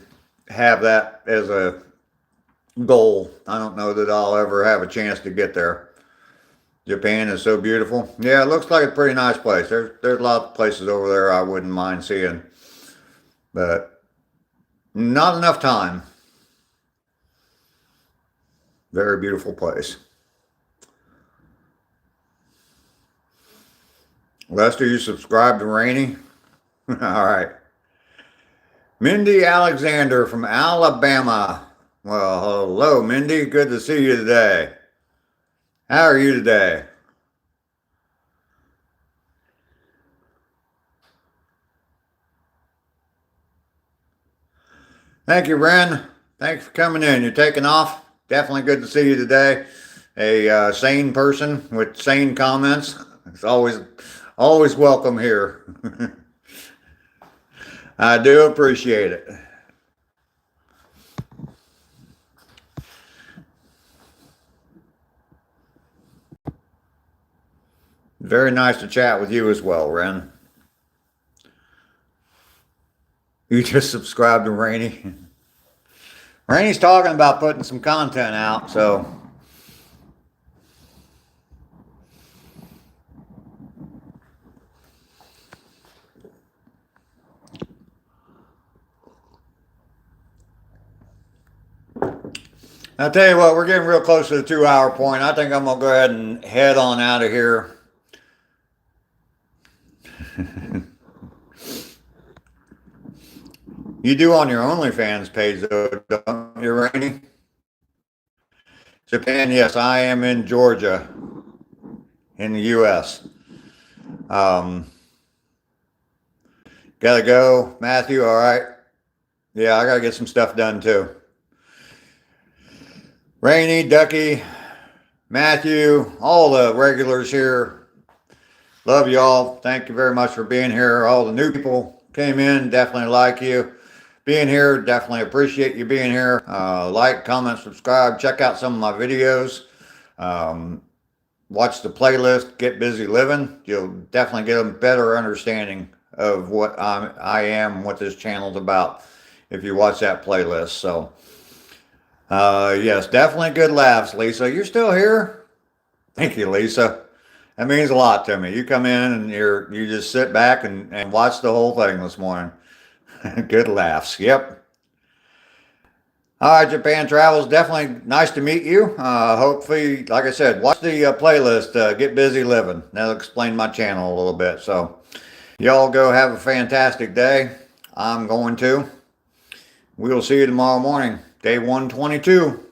have that as a goal. I don't know that I'll ever have a chance to get there. Japan is so beautiful. Yeah, it looks like a pretty nice place. There's lots of places over there I wouldn't mind seeing, but not enough time. Very beautiful place. Lester, you subscribe to Rainy? All right. Mindy Alexander from Alabama. Well, hello, Mindy. Good to see you today. How are you today? Thank you, Ren. Thanks for coming in. You're taking off. Definitely good to see you today. A sane person with sane comments. It's always welcome here. I do appreciate it. Very nice to chat with you as well, Ren. You just subscribed to Rainy. Rainy's talking about putting some content out, so I'll tell you what, we're getting real close to the 2-hour point. I think I'm going to go ahead and head on out of here. You do on your OnlyFans page, though, don't you, Rainy? Japan, yes, I am in Georgia, in the U.S. Gotta go. Matthew, all right. Yeah, I gotta get some stuff done, too. Rainy, Ducky, Matthew, all the regulars here. Love you all. Thank you very much for being here. All the new people came in, definitely like you. Being here, definitely appreciate you being here. Like, comment, subscribe, check out some of my videos. Watch the playlist, Get Busy Living. You'll definitely get a better understanding of what I am, what this channel's about if you watch that playlist. So, yes, definitely good laughs, Lisa. You're still here? Thank you, Lisa. That means a lot to me. You come in and you just sit back and watch the whole thing this morning. Good laughs. Yep. All right, Japan Travels. Definitely nice to meet you. Hopefully, like I said, watch the playlist, Get Busy Living. That'll explain my channel a little bit. So, y'all go have a fantastic day. I'm going to. We'll see you tomorrow morning, day 122.